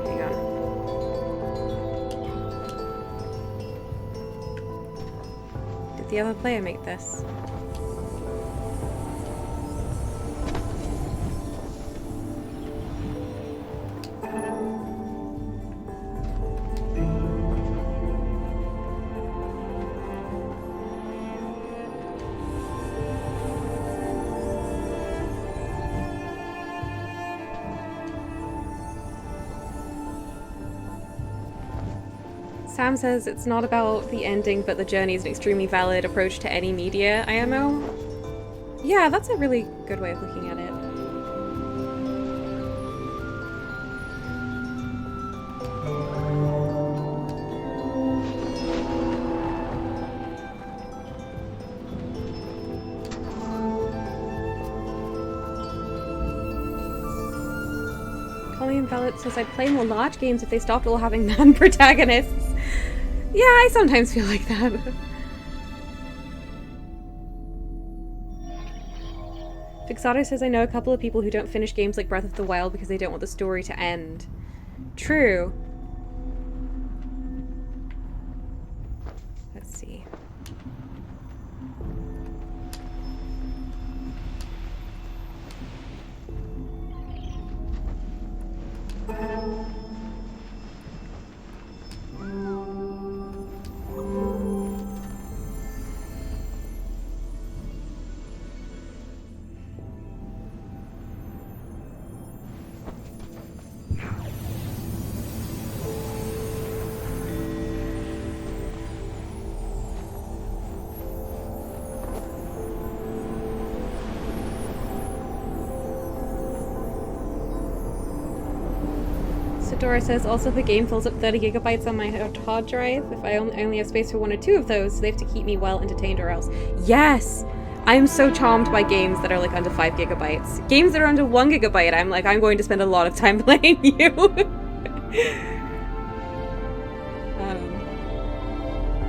Hang on. Did the other player make this? Sam says it's not about the ending, but the journey is an extremely valid approach to any media IMO. Yeah, that's a really good way of looking at it. Colleen Vellet says I'd play more large games if they stopped all having non-protagonists. Yeah, I sometimes feel like that. Fixato says I know a couple of people who don't finish games like Breath of the Wild because they don't want the story to end. True. Let's see. Fedora says, also the game fills up 30 gigabytes on my hard drive. If I only have space for 1 or 2 of those, so they have to keep me well entertained or else. Yes! I'm so charmed by games that are like under 5 gigabytes. Games that are under 1 gigabyte, I'm like, I'm going to spend a lot of time playing you.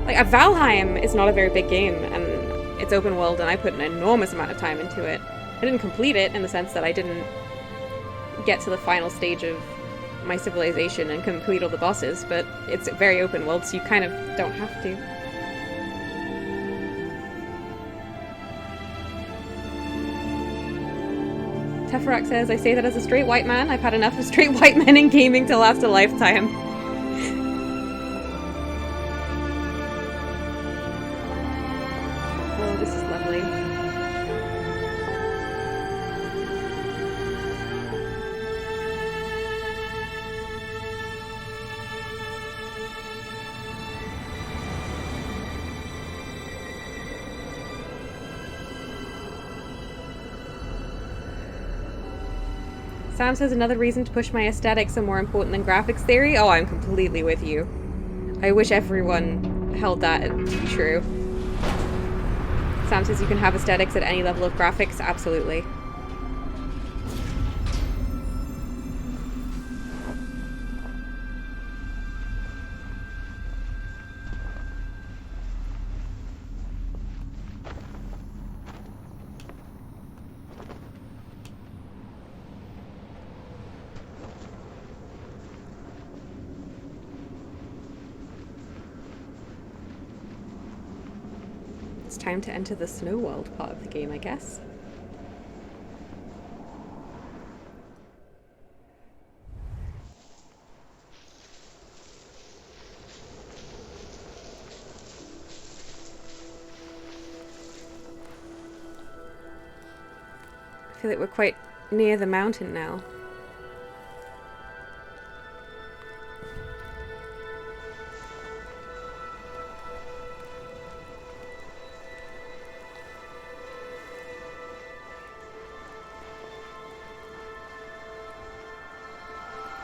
Like, Valheim is not a very big game, and it's open world, and I put an enormous amount of time into it. I didn't complete it in the sense that I didn't get to the final stage of my civilization and complete all the bosses, but it's very open world, so you kind of don't have to. Teferac says, I say that as a straight white man. I've had enough of straight white men in gaming to last a lifetime. Oh, this is lovely. Sam says another reason to push my aesthetics are more important than graphics theory. Oh, I'm completely with you. I wish everyone held that to be true. Sam says you can have aesthetics at any level of graphics. Absolutely. Time to enter the snow world part of the game, I guess. I feel like we're quite near the mountain now.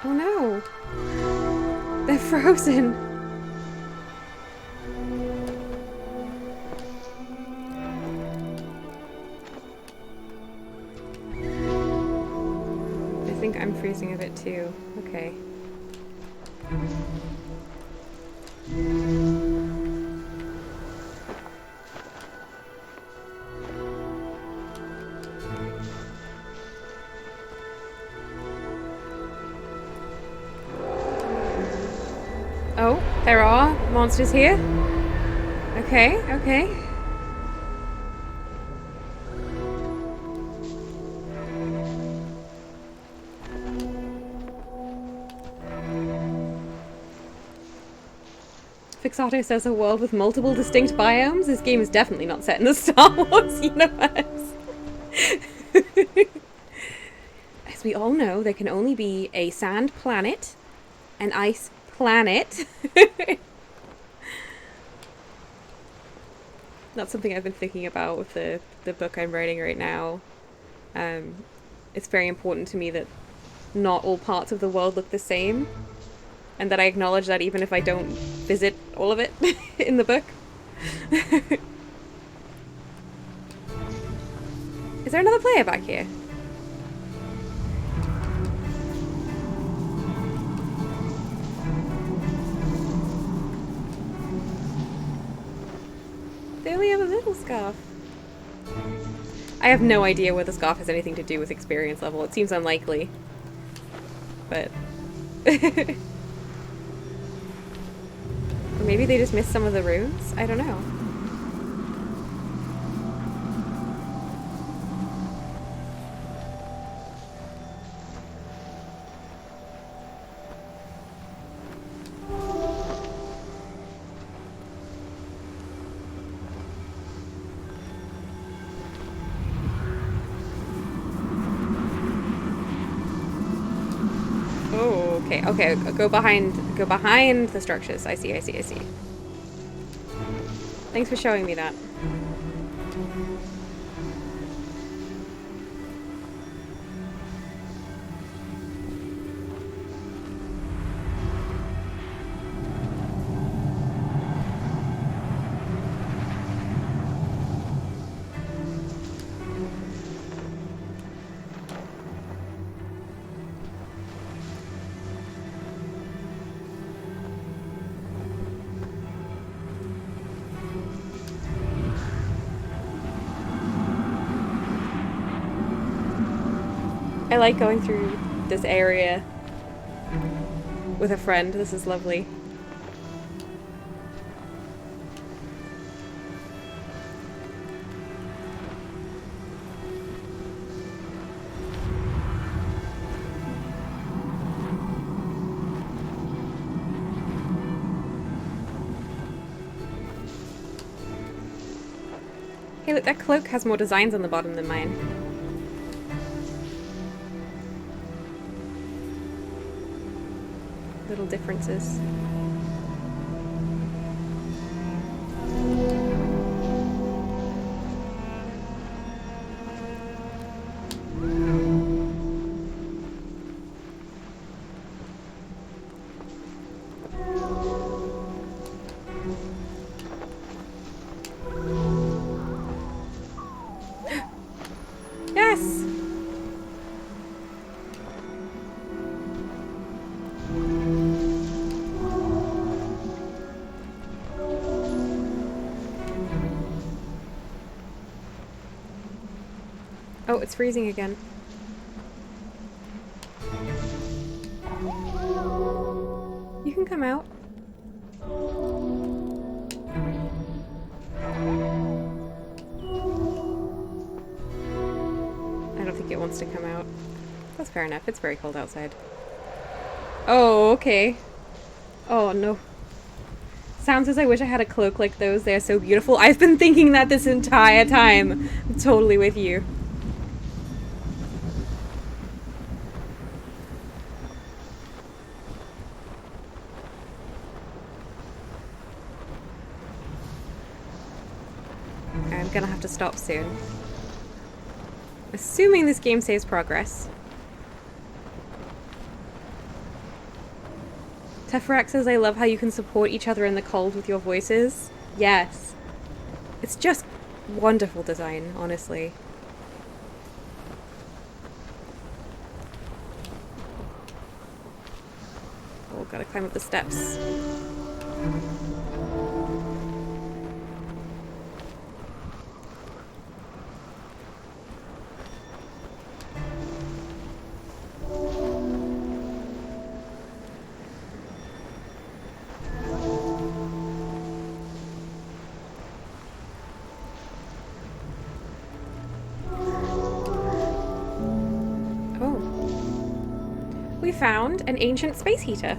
Oh no! They're frozen! I think I'm freezing a bit too. Okay. Oh, there are monsters here? Okay, okay. Fixato says a world with multiple distinct biomes. This game is definitely not set in the Star Wars universe. As we all know, there can only be a sand planet, an ice planet. That's something I've been thinking about with the book I'm writing right now. It's very important to me that not all parts of the world look the same, and that I acknowledge that even if I don't visit all of it in the book. Is there another player back here? They only have a little scarf. I have no idea whether the scarf has anything to do with experience level. It seems unlikely. But... Or maybe they just missed some of the runes? I don't know. Okay, go behind the structures. I see. Thanks for showing me that. I like going through this area with a friend. This is lovely. Hey, look, that cloak has more designs on the bottom than mine. Little differences. Yes! Oh, it's freezing again. You can come out. I don't think it wants to come out. That's fair enough. It's very cold outside. Oh, okay. Oh, no. Sam says, I wish I had a cloak like those. They are so beautiful. I've been thinking that this entire time. I'm totally with you. I'm gonna have to stop soon. Assuming this game saves progress. Teferac says, I love how you can support each other in the cold with your voices. Yes. It's just wonderful design, honestly. Oh, gotta climb up the steps. We found an ancient space heater.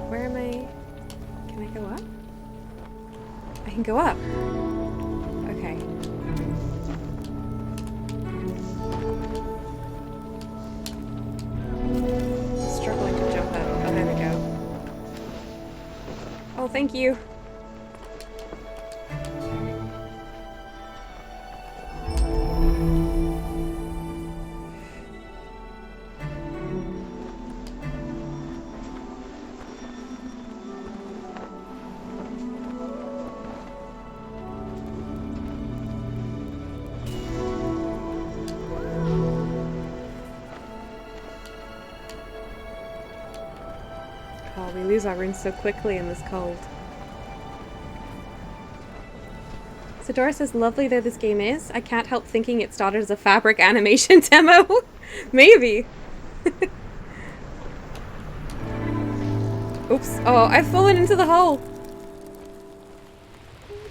Where am I? Can I go up? I can go up. Okay. Struggling to jump up. Oh, there we go. Oh, thank you. Oh, we lose our runes so quickly in this cold. Sadora says, lovely though this game is, I can't help thinking it started as a fabric animation demo. Maybe. Oops. Oh, I've fallen into the hole.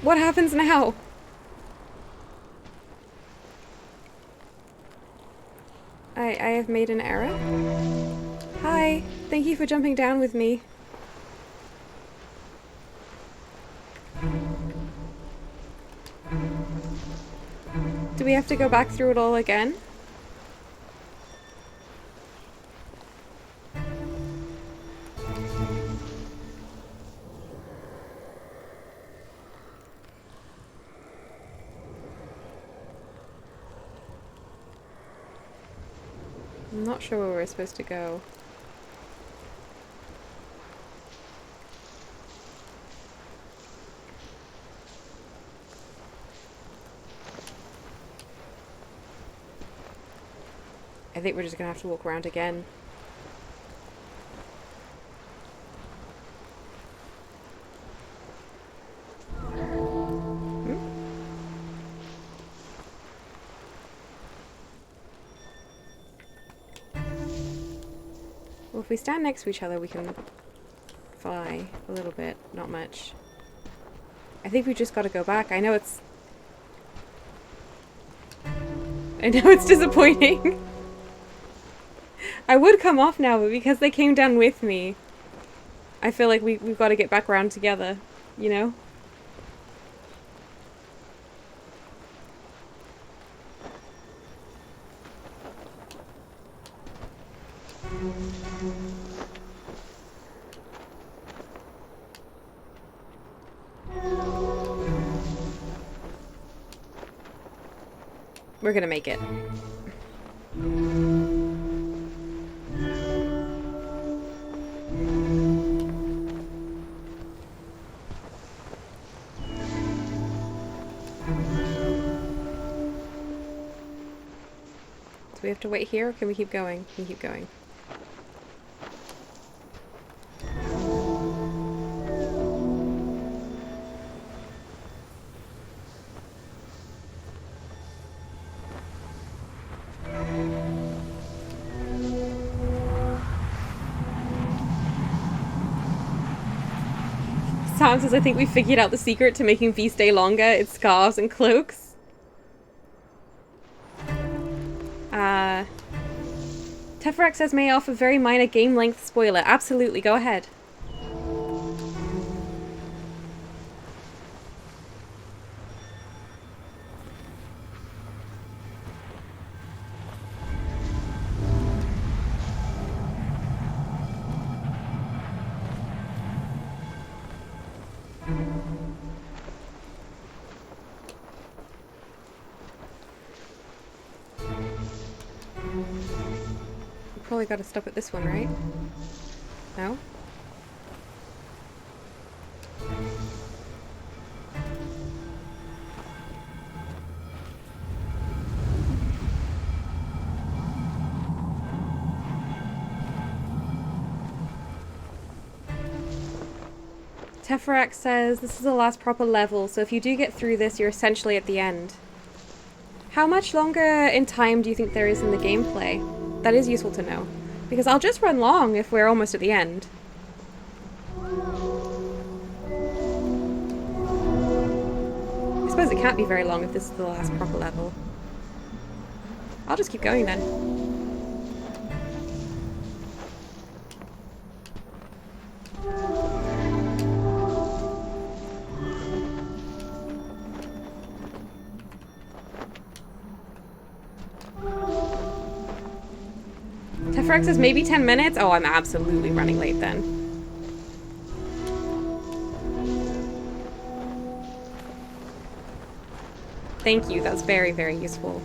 What happens now? I have made an error. Hi. Thank you for jumping down with me. Do we have to go back through it all again? I'm not sure where we're supposed to go. I think we're just gonna have to walk around again. Well, if we stand next to each other, we can fly a little bit. Not much. I think we just got to go back. I know it's disappointing. I would come off now, but because they came down with me, I feel like we've got to get back around together, you know? We're gonna make it. Do we have to wait here, or can we keep going? We can keep going. Sam says, I think we figured out the secret to making V stay longer. It's scarves and cloaks. Teferax says, may I offer very minor game length spoiler? Absolutely, go ahead. Probably got to stop at this one, right? No? Teferax says, this is the last proper level, so if you do get through this, you're essentially at the end. How much longer in time do you think there is in the gameplay? That is useful to know. Because I'll just run long if we're almost at the end. I suppose it can't be very long if this is the last proper level. I'll just keep going then. Teferax says maybe 10 minutes? Oh, I'm absolutely running late then. Thank you, that's very, very useful.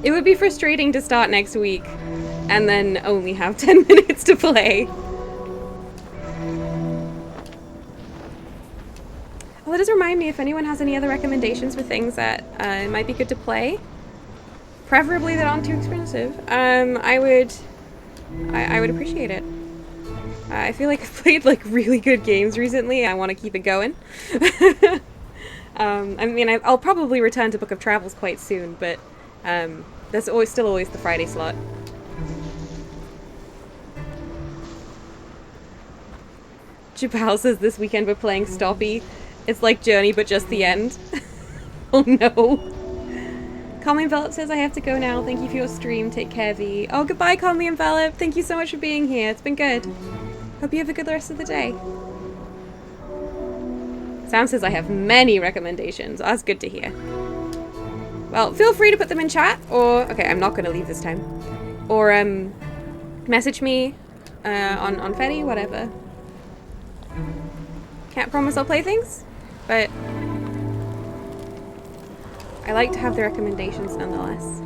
It would be frustrating to start next week and then only have 10 minutes to play. Well, it does remind me if anyone has any other recommendations for things that might be good to play. Preferably that aren't too expensive. I would appreciate it. I feel like I've played like really good games recently. I want to keep it going. I mean, I'll probably return to Book of Travels quite soon, but there's still always the Friday slot. Jabal says this weekend we're playing Stoppy. It's like Journey, but just the end. Oh no. Calmly Envelop says, I have to go now. Thank you for your stream. Take care, V. Oh, goodbye, Calmly Envelop. Thank you so much for being here. It's been good. Hope you have a good rest of the day. Sam says, I have many recommendations. That's good to hear. Well, feel free to put them in chat, or... Okay, I'm not going to leave this time. Or, message me on Fetty, whatever. Can't promise I'll play things, but... I like to have the recommendations nonetheless.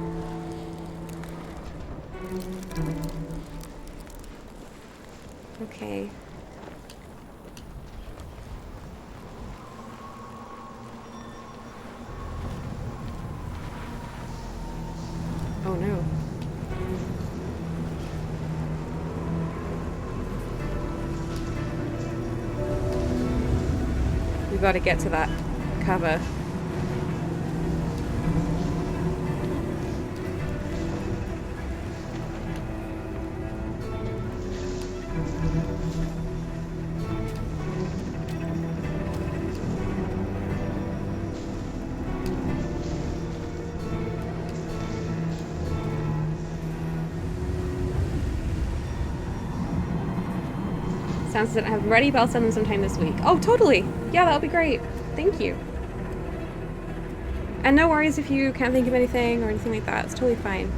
Okay. Oh no. We gotta get to that cover. Sounds as if I have ready, but I'll send them sometime this week. Oh, totally! Yeah, that'll be great. Thank you. And no worries if you can't think of anything or anything like that. It's totally fine.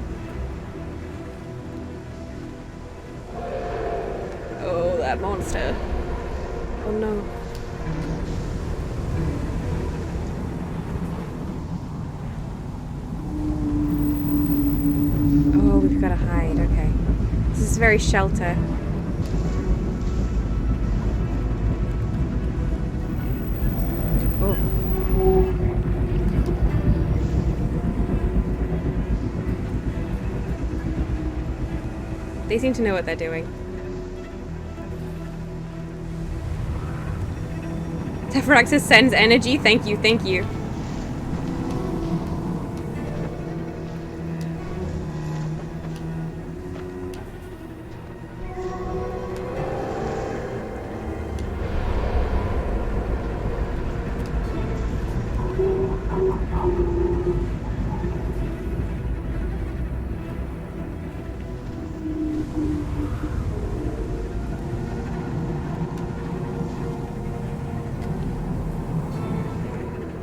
Oh, that monster. Oh no. Oh, we've got to hide. Okay. This is very shelter. Oh. They seem to know what they're doing. Teferaxis sends energy. Thank you, thank you.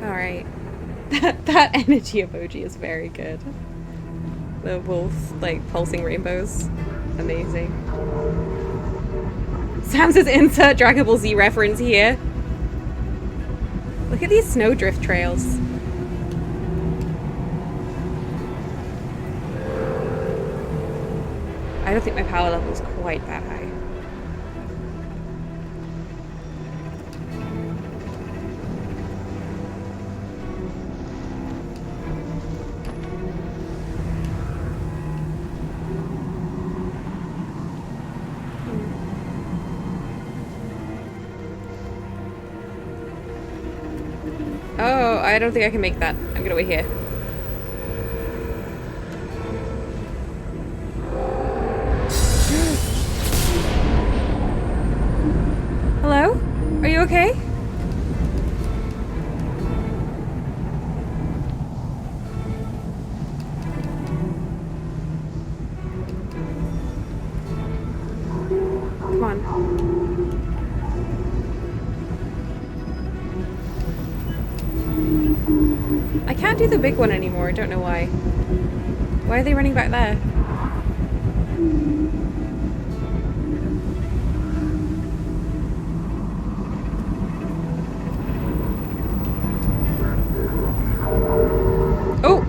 Alright. That energy emoji is very good. The wolf, like, pulsing rainbows. Amazing. Sam says insert Dragon Ball Z reference here. Look at these snowdrift trails. I don't think my power level is quite that high. Oh, I don't think I can make that. I'm gonna wait here. Hello? Are you okay? Come on. I can't do the big one anymore. I don't know why. Why are they running back there? Oh!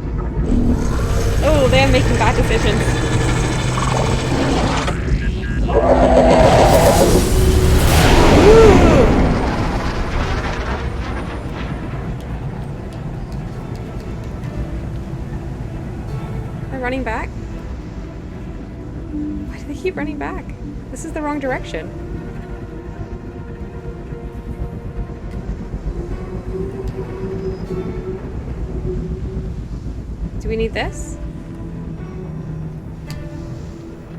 Oh, they're making bad decisions. Ooh. They're running back? Why do they keep running back? This is the wrong direction. Do we need this?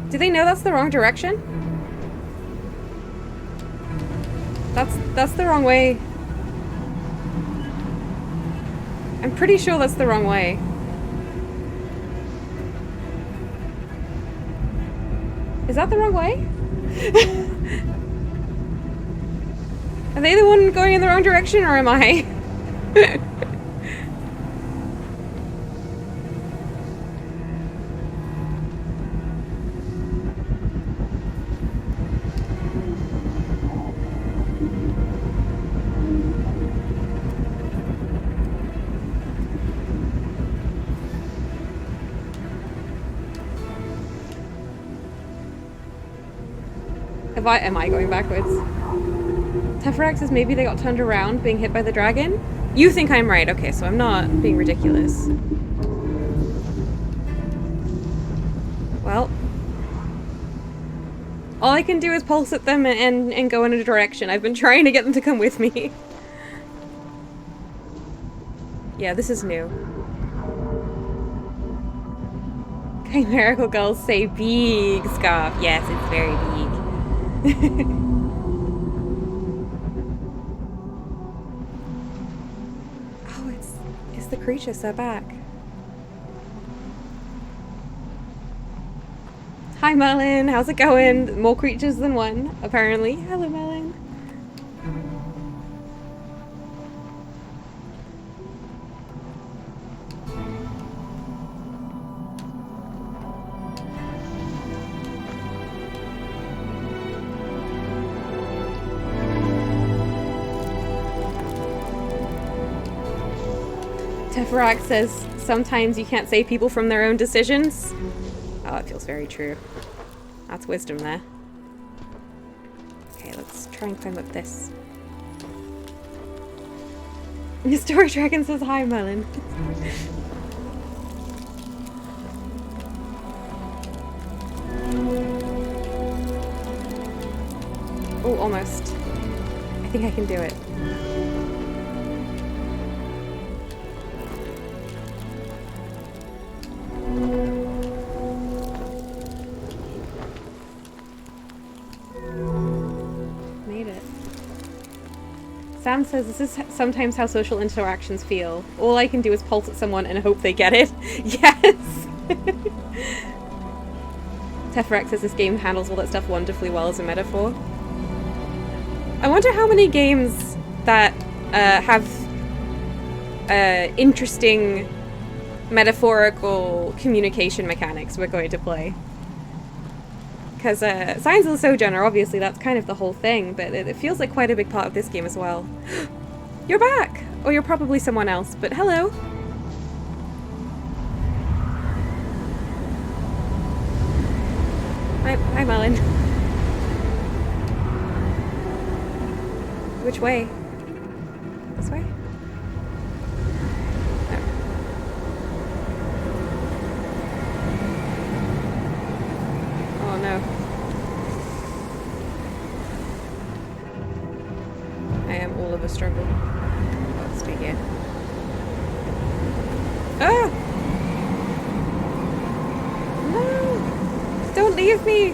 Do they know that's the wrong direction? That's the wrong way. I'm pretty sure that's the wrong way. Is that the wrong way? Are they the one going in the wrong direction, or am I? Am I going backwards? Teferax says maybe they got turned around being hit by the dragon? You think I'm right. Okay, so I'm not being ridiculous. Well. All I can do is pulse at them and go in a direction. I've been trying to get them to come with me. Yeah, this is new. Chimerical girls say big scarf. Yes, it's very big. Oh, it's the creatures, they're back. Hi Merlin, how's it going? More creatures than one, apparently. Hello Merlin. Teferac says, sometimes you can't save people from their own decisions. Oh, that feels very true. That's wisdom there. Okay, let's try and climb up this. Story Dragon says, hi, Merlin. Oh, almost. I think I can do it. Sam says this is sometimes how social interactions feel. All I can do is pulse at someone and hope they get it. Yes! Teferac says this game handles all that stuff wonderfully well as a metaphor. I wonder how many games that have interesting metaphorical communication mechanics we're going to play. Because Signs of the Sojourner, obviously, that's kind of the whole thing, but it feels like quite a big part of this game as well. You're back! Or you're probably someone else, but hello! Hi, Merlin. Which way? This way? Oh no. I am all of a struggle. Let's stay here. Ah! No! Don't leave me!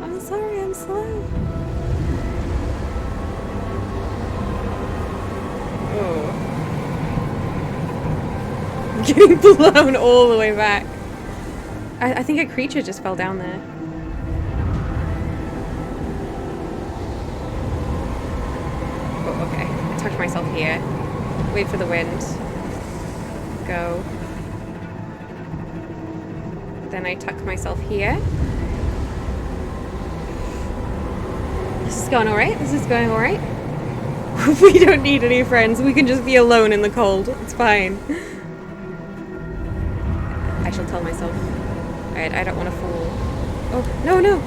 I'm sorry, I'm slow. Oh. I'm getting blown all the way back. I think a creature just fell down there. Oh, okay. I tucked myself here. Wait for the wind. Go. Then I tuck myself here. This is going alright? This is going alright? We don't need any friends. We can just be alone in the cold. It's fine. I shall tell myself. Alright, I don't want to fool. Oh, no, no!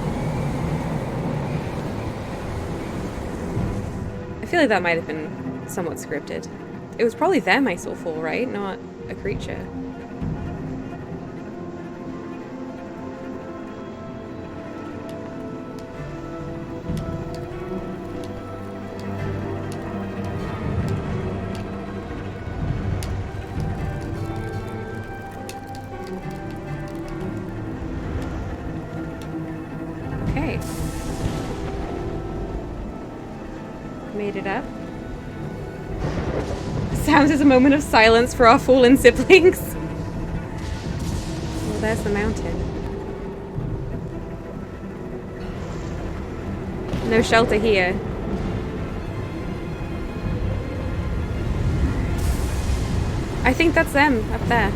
I feel like that might have been somewhat scripted. It was probably them I saw fall, right? Not a creature. Okay. Made it up. Sounds as a moment of silence for our fallen siblings. Well, there's the mountain. No shelter here. I think that's them up there.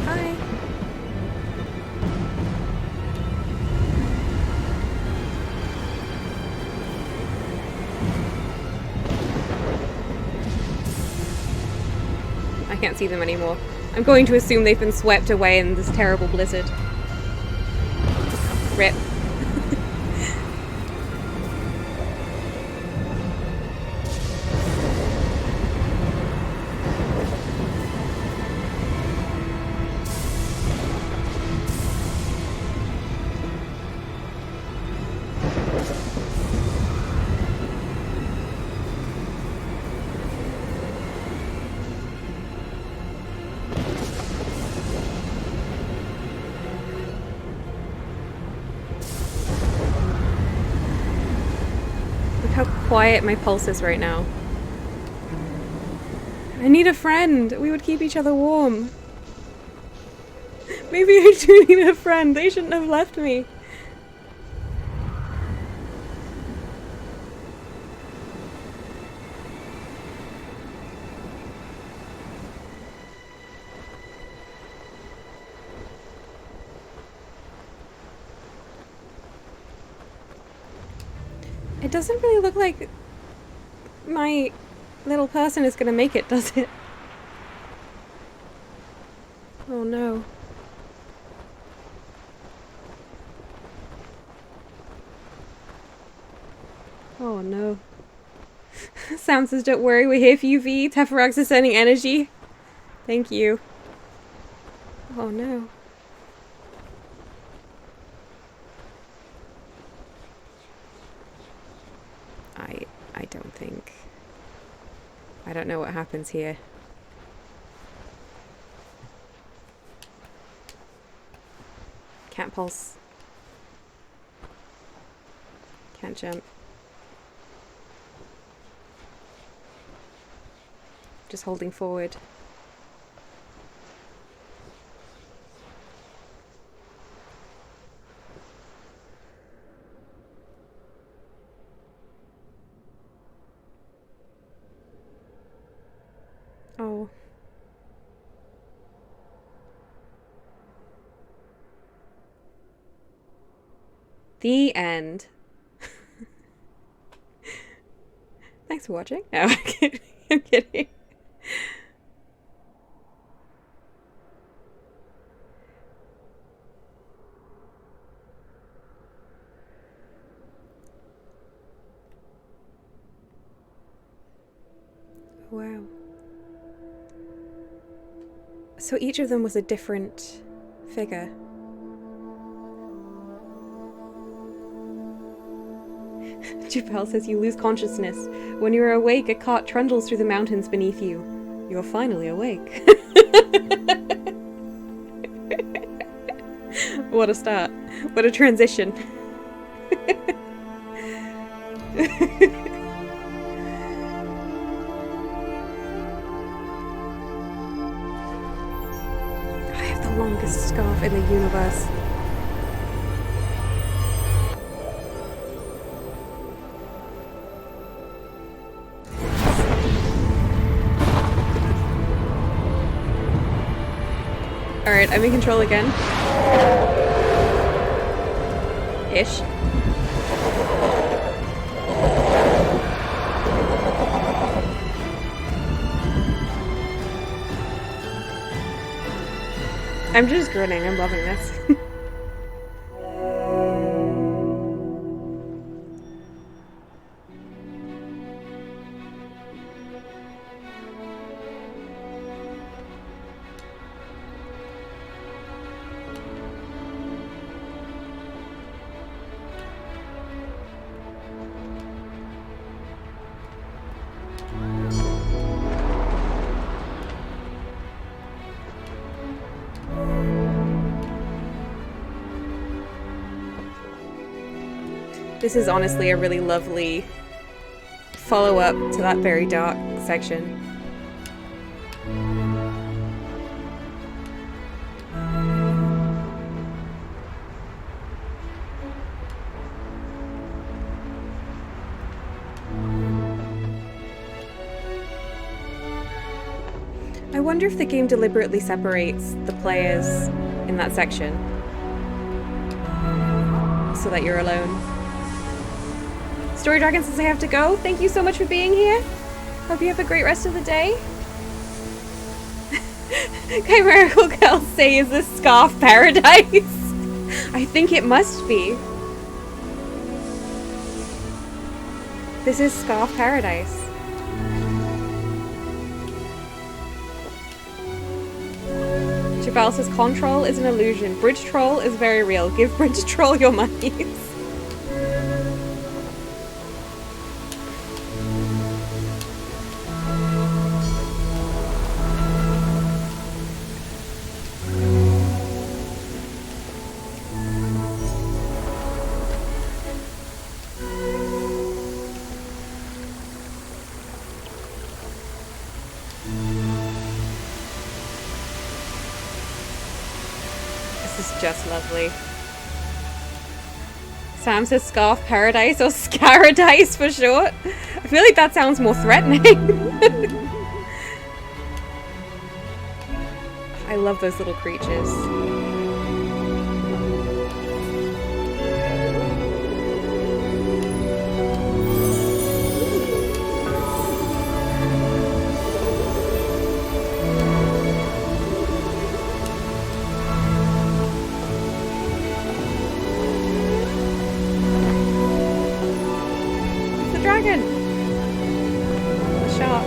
Hi. I can't see them anymore. I'm going to assume they've been swept away in this terrible blizzard. Rip. quiet my pulses right now. I need a friend. We would keep each other warm. Maybe I do need a friend. They shouldn't have left me. It doesn't really look like my little person is gonna make it, does it? Oh no. Oh no. Sam says, don't worry, we're here for you, V. Teferax is sending energy. Thank you. Oh no. I don't think. I don't know what happens here. Can't pulse. Can't jump. Just holding forward. Oh. The end. Thanks for watching. No, I'm kidding. I'm kidding. Wow. So each of them was a different figure. Jubel says you lose consciousness. When you are awake, a cart trundles through the mountains beneath you. You're finally awake. What a start. What a transition. I have the longest scarf in the universe. Alright, I'm in control again. Ish. I'm just grinning, I'm loving this. This is honestly a really lovely follow-up to that very dark section. I wonder if the game deliberately separates the players in that section so that you're alone. Story Dragon says I have to go. Thank you so much for being here. Hope you have a great rest of the day. Chimerical Girls say, is this scarf paradise? I think it must be. This is scarf paradise. Jabal says control is an illusion. Bridge troll is very real. Give bridge troll your monies. This is just lovely. Sam says Scarf Paradise or Scaradise for short. I feel like that sounds more threatening. I love those little creatures. Dragon! The shark.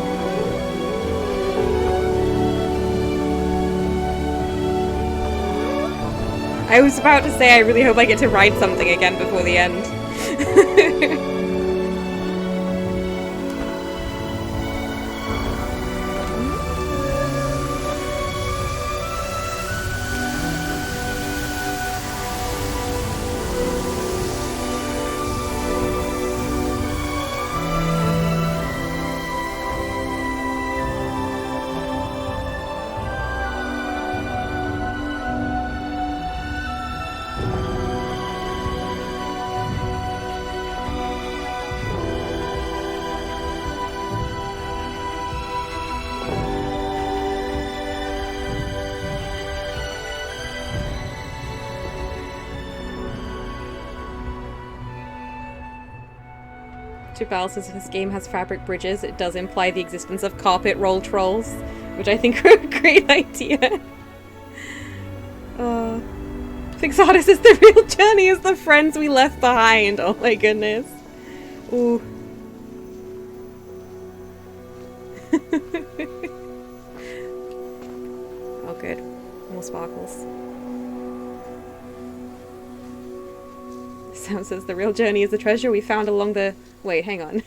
I was about to say I really hope I get to ride something again before the end. Jabal says if this game has fabric bridges, it does imply the existence of carpet roll trolls, which I think are a great idea. Fixata says the real journey is the friends we left behind. Oh my goodness. Ooh. Oh good. More sparkles. Sam says the real journey is the treasure we found along the... Wait, hang on.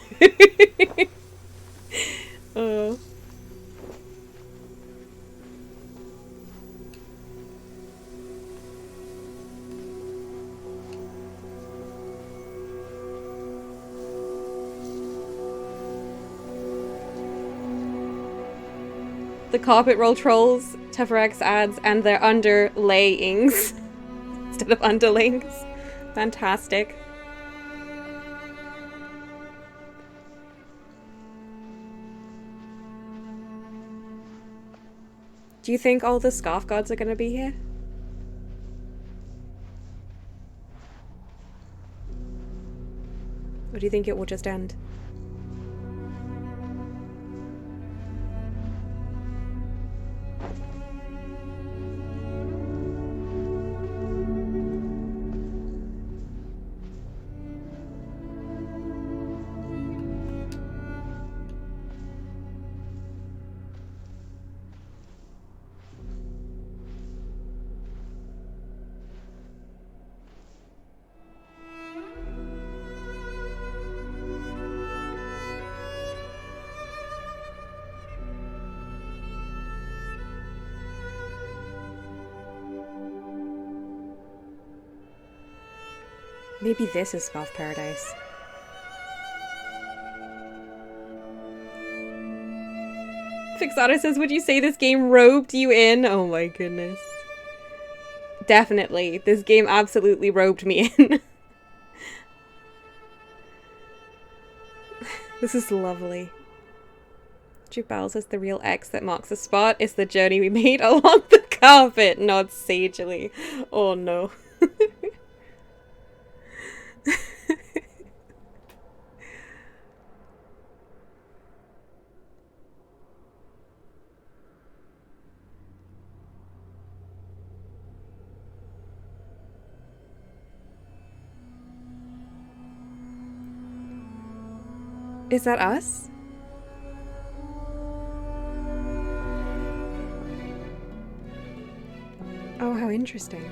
Oh. The carpet roll trolls, Teferax adds, and their underlayings instead of underlings. Fantastic. Do you think all the scarf gods are going to be here? Or do you think it will just end? Maybe this is Scarf Paradise. Fixata says, would you say this game robed you in? Oh my goodness. Definitely. This game absolutely robed me in. This is lovely. Jubal says the real X that marks the spot is the journey we made along the carpet, nods sagely. Oh no. Is that us? Oh, how interesting.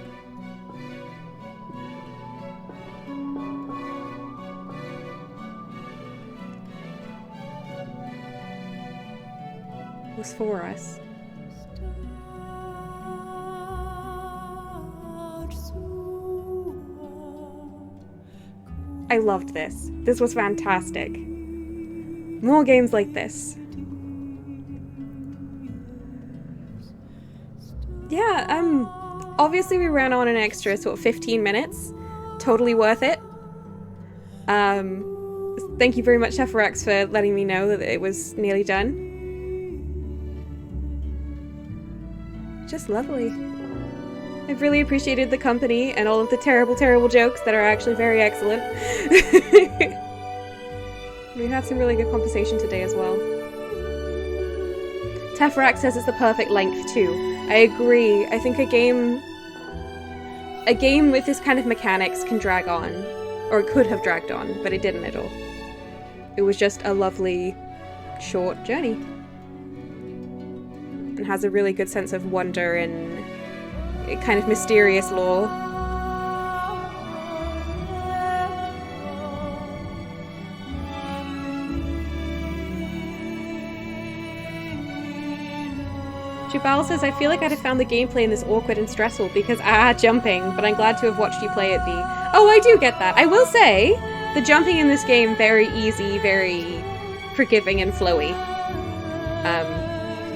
It was for us. I loved this. This was fantastic. More games like this. Yeah, obviously we ran on an extra sort of 15 minutes. Totally worth it. Thank you very much, Teferax, for letting me know that it was nearly done. Just lovely. I've really appreciated the company and all of the terrible, terrible jokes that are actually very excellent. We had some really good conversation today as well. Teferax says it's the perfect length too. I agree. I think a game with this kind of mechanics can drag on. Or it could have dragged on, but it didn't at all. It was just a lovely, short journey. And has a really good sense of wonder and kind of mysterious lore. Jubal says, I feel like I'd have found the gameplay in this awkward and stressful because jumping, but I'm glad to have watched you play it, V. Oh, I do get that. I will say, the jumping in this game, very easy, very forgiving and flowy.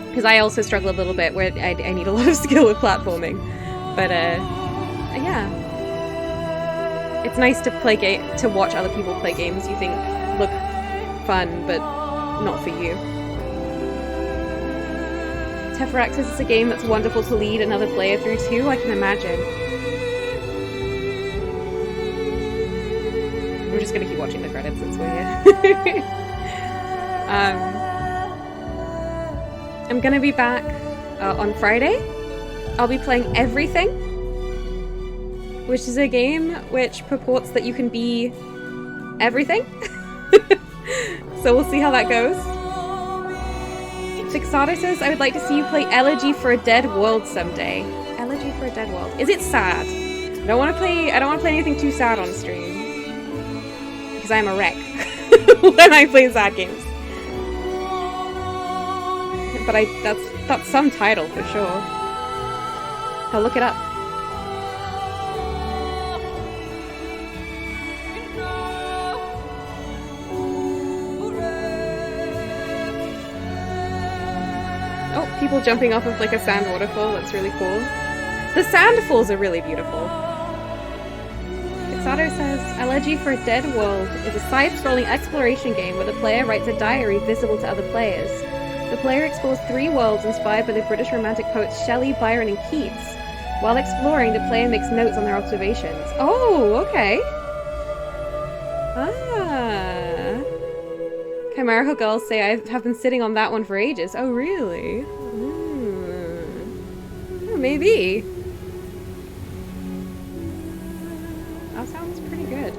Because I also struggle a little bit where I need a lot of skill with platforming. But, yeah. It's nice to to watch other people play games you think look fun, but not for you. Teferax says it's a game that's wonderful to lead another player through too, I can imagine. We're just gonna keep watching the credits since we're here. I'm gonna be back on Friday. I'll be playing Everything, which is a game which purports that you can be everything. So we'll see how that goes. Fixato says, I would like to see you play Elegy for a Dead World someday. Elegy for a Dead World. Is it sad? I don't want to play anything too sad on stream. Because I'm a wreck when I play sad games. But that's some title for sure. I'll look it up. Oh, people jumping off of like a sand waterfall. That's really cool. The sand falls are really beautiful. Fixato says, Elegy for a Dead World is a side-scrolling exploration game where the player writes a diary visible to other players. The player explores 3 worlds inspired by the British Romantic poets Shelley, Byron, and Keats. While exploring, the player makes notes on their observations. Oh, okay. Chimera girls say I have been sitting on that one for ages. Oh, really? Oh, maybe. That sounds pretty good.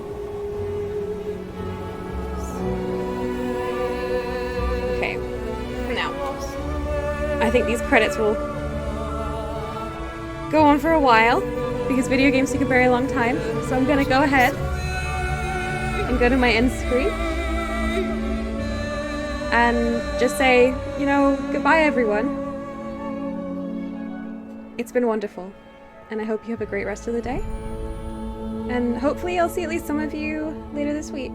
Okay. Now, I think these credits will go on for a while because video games take a very long time. So I'm gonna go ahead and go to my end screen. And just say, goodbye everyone. It's been wonderful. And I hope you have a great rest of the day. And hopefully I'll see at least some of you later this week.